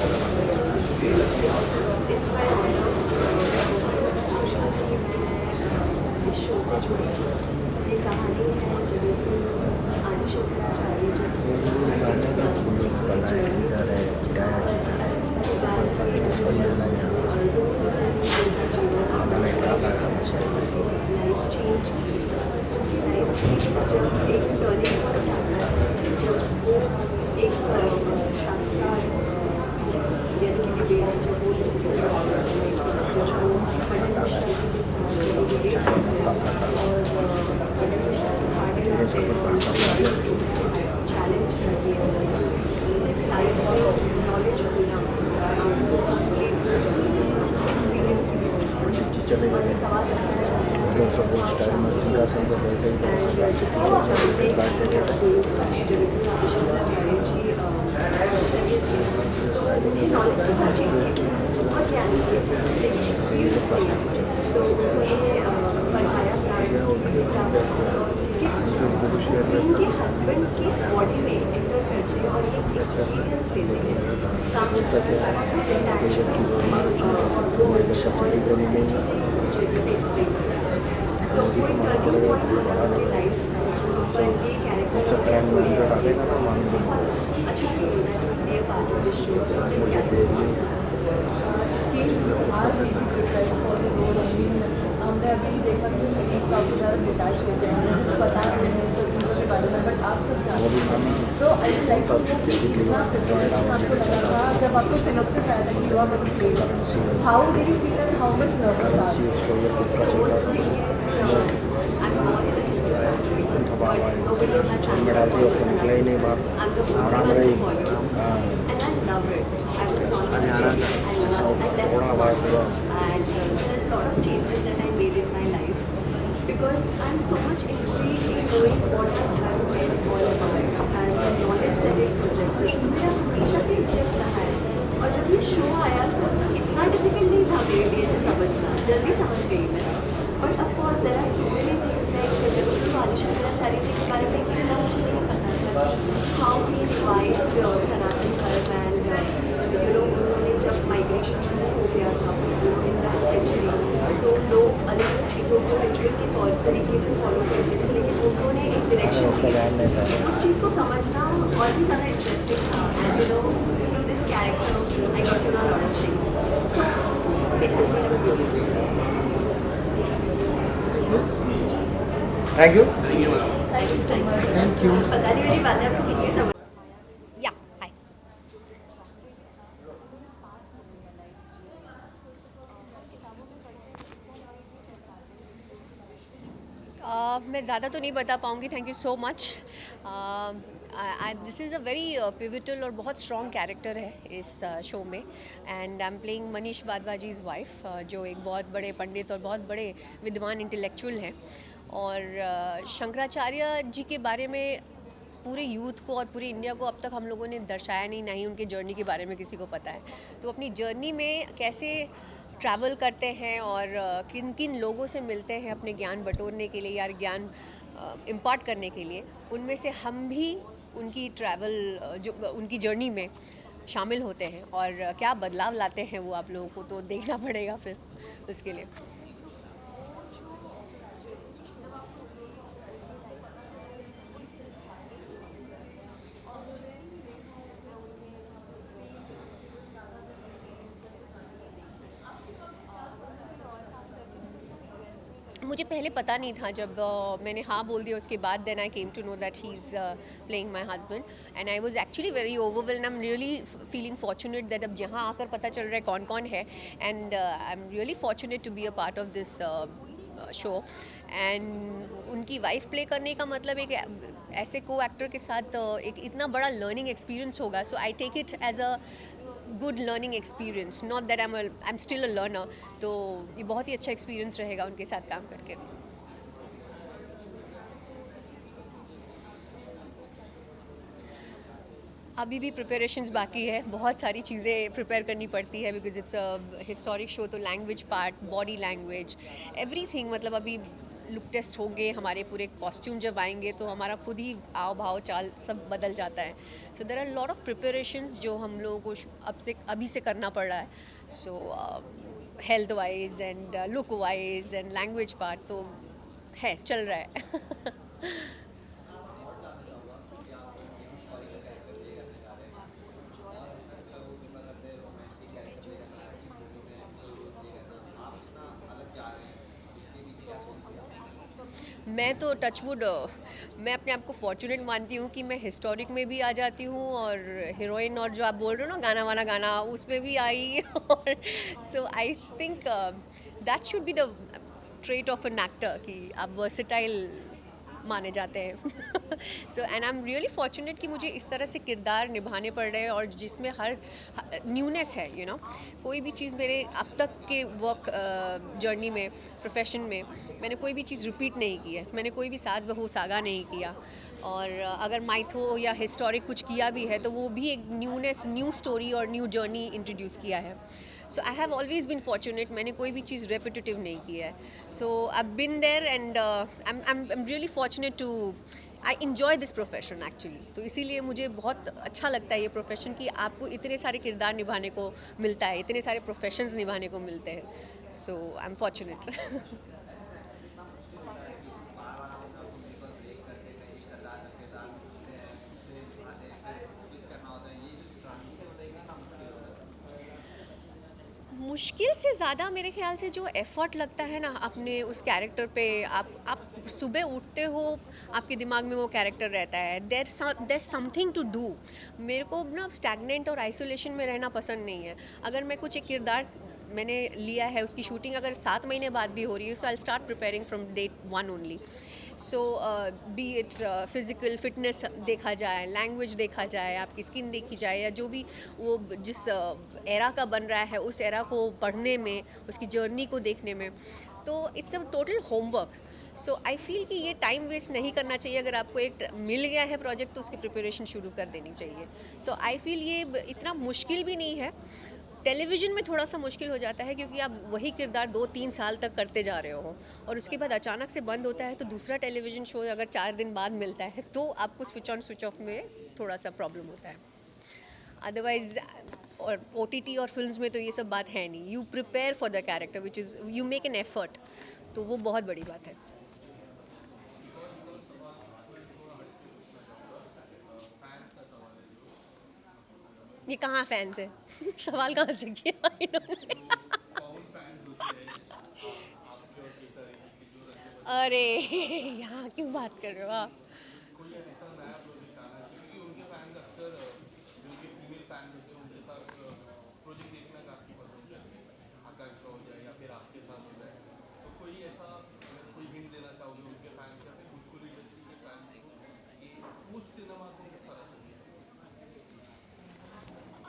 थैंक यू। मैं ज़्यादा तो नहीं बता पाऊँगी। Thank you so much. This is a very pivotal और बहुत स्ट्रॉन्ग कैरेक्टर है इस शो में, and I am playing Manish Wadhwaji's wife, जो एक बहुत बड़े पंडित और बहुत बड़े विद्वान इंटेलेक्चुअल हैं। और शंकराचार्य जी के बारे में पूरे यूथ को और पूरे इंडिया को अब तक हम लोगों ने दर्शाया नहीं, ना ही उनके जर्नी के बारे में किसी को पता है। तो अपनी जर्नी में कैसे ट्रैवल करते हैं और किन किन लोगों से मिलते हैं अपने ज्ञान बटोरने के लिए या ज्ञान इम्पार्ट करने के लिए, उनमें से हम भी उनकी ट्रैवल जो उनकी जर्नी में शामिल होते हैं और क्या बदलाव लाते हैं वो आप लोगों को तो देखना पड़ेगा फिर उसके लिए। मुझे पहले पता नहीं था, जब मैंने हाँ बोल दिया उसके बाद then I came to know that he is playing my husband and I was actually very overwhelmed. I am really feeling fortunate that अब यहाँ आकर पता चल रहा है कौन कौन है, and I am really fortunate to be a part of this show and उनकी वाइफ प्ले करने का मतलब एक ऐसे को एक्टर के साथ एक इतना बड़ा लर्निंग एक्सपीरियंस होगा. So I take it as a good learning experience, not that I am still a learner. तो ये बहुत ही अच्छा एक्सपीरियंस रहेगा उनके साथ काम करके. अभी भी प्रिपरेशंस बाकी है, बहुत सारी चीज़ें प्रिपेयर करनी पड़ती है because it's a historic show. तो language part, body language, everything, मतलब अभी लुक टेस्ट होंगे, हमारे पूरे कॉस्ट्यूम जब आएंगे तो हमारा खुद ही आव भाव चाल सब बदल जाता है. So there are lot of preparations जो हम लोगों को अभी से करना पड़ रहा है. सो health wise and look wise and language part तो है, चल रहा है. मैं तो टचवुड, मैं अपने आप को फॉर्चुनेट मानती हूँ कि मैं हिस्टोरिक में भी आ जाती हूँ और हीरोइन और जो आप बोल रहे हो ना गाना वाना गाना उसमें भी आई. और so I think that should be the trait of an actor कि आप वर्सेटाइल माने जाते हैं. So and I am really fortunate कि मुझे इस तरह से किरदार निभाने पड़ रहे हैं और जिसमें हर न्यूनेस है. यू नो, कोई भी चीज़ मेरे अब तक के वर्क जर्नी में, प्रोफेशन में मैंने कोई भी चीज़ रिपीट नहीं की है. मैंने कोई भी सास बहू सागा नहीं किया. और अगर माइथो या हिस्टोरिक कुछ किया भी है तो वो भी एक न्यूनेस, न्यू स्टोरी और न्यू जर्नी इंट्रोड्यूस किया है. So I have always been fortunate, मैंने कोई भी चीज़ रेपिटेटिव नहीं की है. So I been there and I am really fortunate to, I enjoy this profession actually. तो इसीलिए मुझे बहुत अच्छा लगता है ये प्रोफेशन कि आपको इतने सारे किरदार निभाने को मिलता है, इतने सारे प्रोफेशंस निभाने को मिलते हैं. सो आई एम फॉर्चुनेट. मुश्किल से ज़्यादा मेरे ख्याल से जो एफ़र्ट लगता है ना अपने उस कैरेक्टर पे, आप सुबह उठते हो, आपके दिमाग में वो कैरेक्टर रहता है. There something to do. मेरे को ना स्टैग्नेंट और आइसोलेशन में रहना पसंद नहीं है. अगर मैं कुछ एक किरदार मैंने लिया है, उसकी शूटिंग अगर 7 महीने बाद भी हो रही है, so I start preparing from day 1 only. So be it physical fitness देखा जाए, लैंग्वेज देखा जाए, आपकी स्किन देखी जाए, या जो भी वो जिस एरा का बन रहा है उस एरा को पढ़ने में, उसकी जर्नी को देखने में, तो it's a total homework. So I feel कि ये टाइम वेस्ट नहीं करना चाहिए. अगर आपको एक मिल गया है प्रोजेक्ट तो उसकी प्रिपरेशन शुरू कर देनी चाहिए. सो आई फील ये इतना मुश्किल भी नहीं है. टेलीविज़न में थोड़ा सा मुश्किल हो जाता है क्योंकि आप वही किरदार 2-3 साल तक करते जा रहे हो और उसके बाद अचानक से बंद होता है, तो दूसरा टेलीविज़न शो अगर 4 दिन बाद मिलता है तो आपको स्विच ऑन स्विच ऑफ में थोड़ा सा प्रॉब्लम होता है. अदरवाइज और OTT और फिल्म्स में तो ये सब बात है नहीं. You prepare for the character which is, you make an effort, तो वो बहुत बड़ी बात है. ये कहाँ फैंस है? सवाल कहाँ से किया इन्होंने? अरे यहाँ क्यों बात कर रहे हो आप?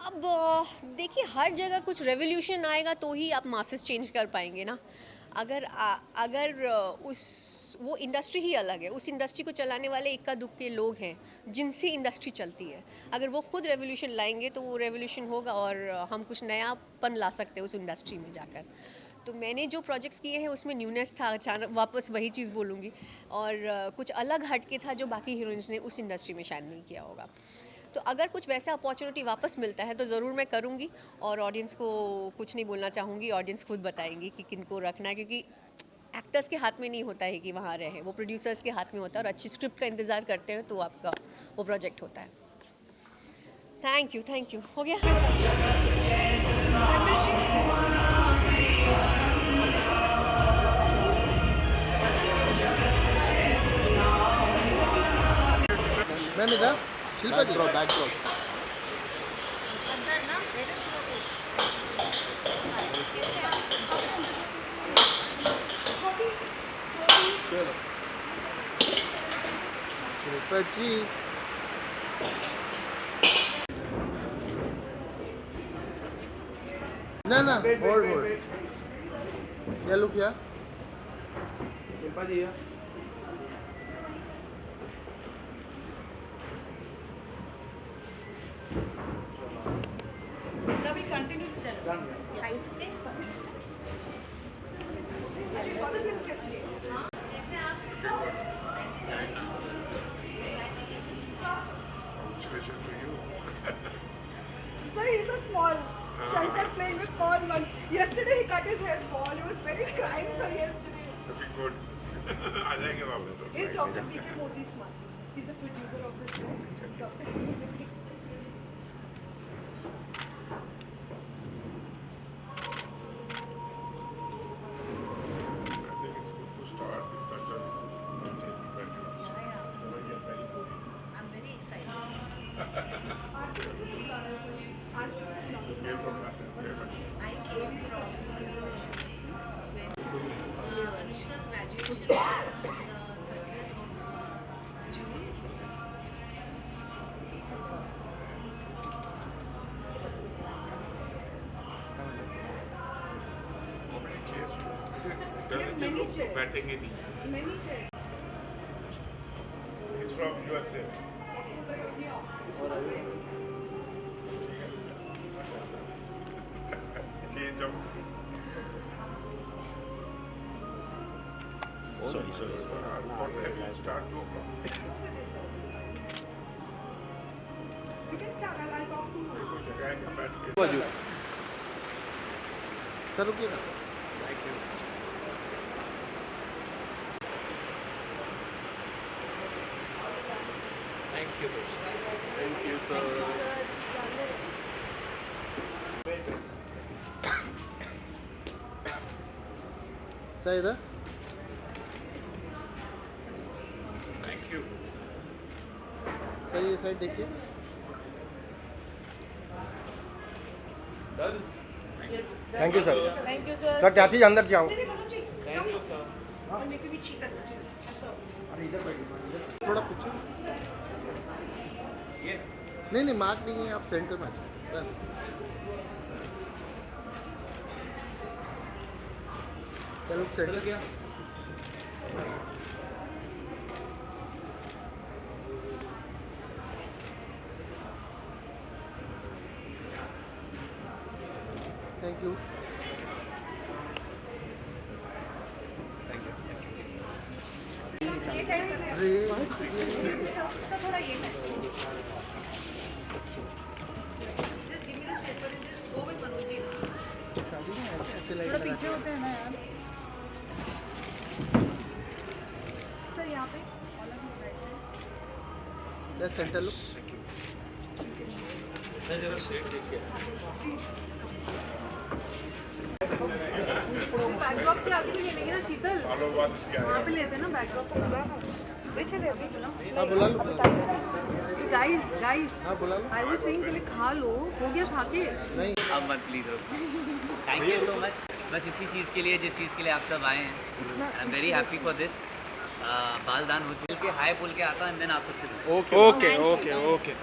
अब देखिए, हर जगह कुछ रेवोल्यूशन आएगा तो ही आप मासेस चेंज कर पाएंगे ना. अगर वो इंडस्ट्री ही अलग है, उस इंडस्ट्री को चलाने वाले इक्का दुक्के लोग हैं जिनसे इंडस्ट्री चलती है. अगर वो खुद रेवोल्यूशन लाएंगे तो वो रेवोल्यूशन होगा और हम कुछ नयापन ला सकते हैं उस इंडस्ट्री में जाकर. तो मैंने जो प्रोजेक्ट्स किए हैं उसमें न्यूनेस था, अचानक वापस वही चीज़ बोलूँगी, और कुछ अलग हटके था जो बाकी हीरोइंस ने उस इंडस्ट्री में शायद नहीं किया होगा. तो अगर कुछ वैसा अपॉर्चुनिटी वापस मिलता है तो ज़रूर मैं करूँगी, और ऑडियंस को कुछ नहीं बोलना चाहूँगी. ऑडियंस खुद बताएंगी कि किनको रखना है, क्योंकि एक्टर्स के हाथ में नहीं होता है कि वहाँ रहे, वो प्रोड्यूसर्स के हाथ में होता है. और अच्छी स्क्रिप्ट का इंतज़ार करते हैं तो आपका वो प्रोजेक्ट होता है. Thank you. हो गया. मैंने कहा शिल्पा जी बैकड्रॉप चलो शिल्पा जी ना होल्ड या लुक या शिल्पा जी या Sir, he's a small. Shankar playing with Paul. Yesterday he cut his hair bald. He was very crying, sir, yesterday. Looking good. आ जाएंगे वापस तो। Is Dr. B.K. Modi smart? He's a producer of this show. Dr. I think it's good to start with such a romantic event. Very good. I'm very excited. Came from London. I came from Anushka's graduation was on the 30th of June. How many chairs? many chairs. बैठेंगे नहीं. Many chairs. He's from USA. Change of. Sorry. What time you start 2 o'clock? You can start. I'll talk to you. कोई जगह है क्या बैठ के? Sir रुकिए ना Thank you, sir. सर इधर Thank you. सर ये साइड देखिए थैंक यू सर सर जाती जी अंदर जाओ थोड़ा पीछे नहीं मार्क नहीं है आप सेंटर में आ जाओ बस चलो सेंटर थैंक यू थोड़ा ये है Just give me this paper and just go with Manoj ji. थोड़ा पीछे होते हैं ना यार सर यहाँ पे लेट्स सेंटर लुक सर जरा सेट देखिए बैकड्रॉप के आगे भी ले लेंगे ना शीतल सालों बाद क्या है? वहाँ पे लेते हैं ना बैकड्रॉप चले अभी हाँ बुला लो गाइस हाँ बुला लो आई वाज सेइंग पहले खा लो हो गया खा के नहीं अब मत प्लीज़ रुको थैंक यू सो मच बस इसी चीज़ के लिए जिस चीज़ के लिए आप सब आए हैं आई am very happy for this बाल दान हो चुके हाय बोल के आता एंड देन आप सबसे ओके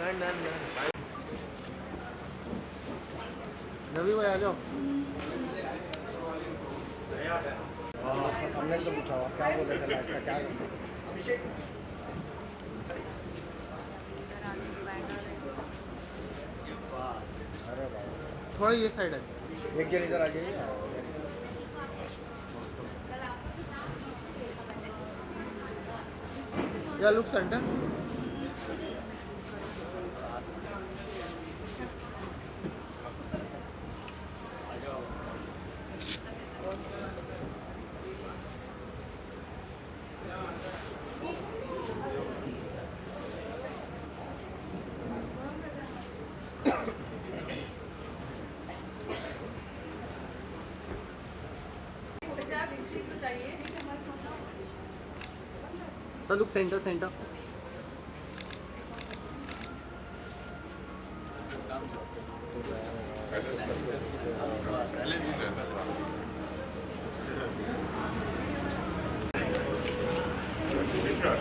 नवी भाई आ जाओ हमने तो पूछा हुआ क्या बोले थे लाइफ का क्या थोड़ा ये साइड है एक जन इधर आ जाइए या look centre sir look centre चलो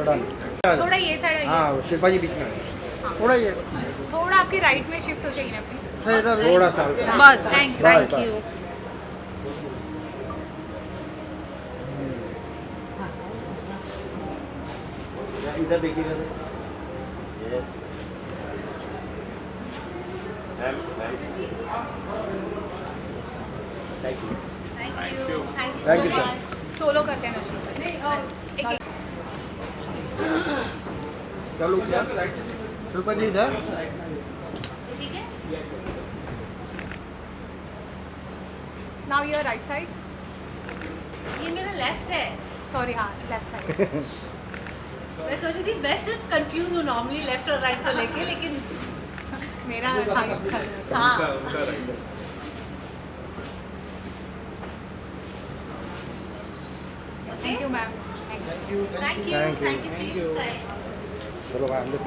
डन। थोड़ा ये साइड आइए। हाँ शिल्पा जी बीच में आइए। थोड़ा ये थोड़ा आपके राइट में शिफ्ट हो जाइए ना प्लीज। थोड़ा सा बस थैंक यू। इधर देखिएगा थैंक यू सर। सोलो करते हैं ना। एक चलो क्या शिल्पा जी इधर ठीक है। Now your right side. ये मेरा लेफ्ट है। सॉरी हाँ लेफ्ट साइड। मैं सोच रही थी मैं सिर्फ कंफ्यूज हूँ नॉर्मली लेफ्ट और राइट को लेके, लेकिन मेरा हाँ thank you ma'am. Thank you see you. चलो भाई हम लोग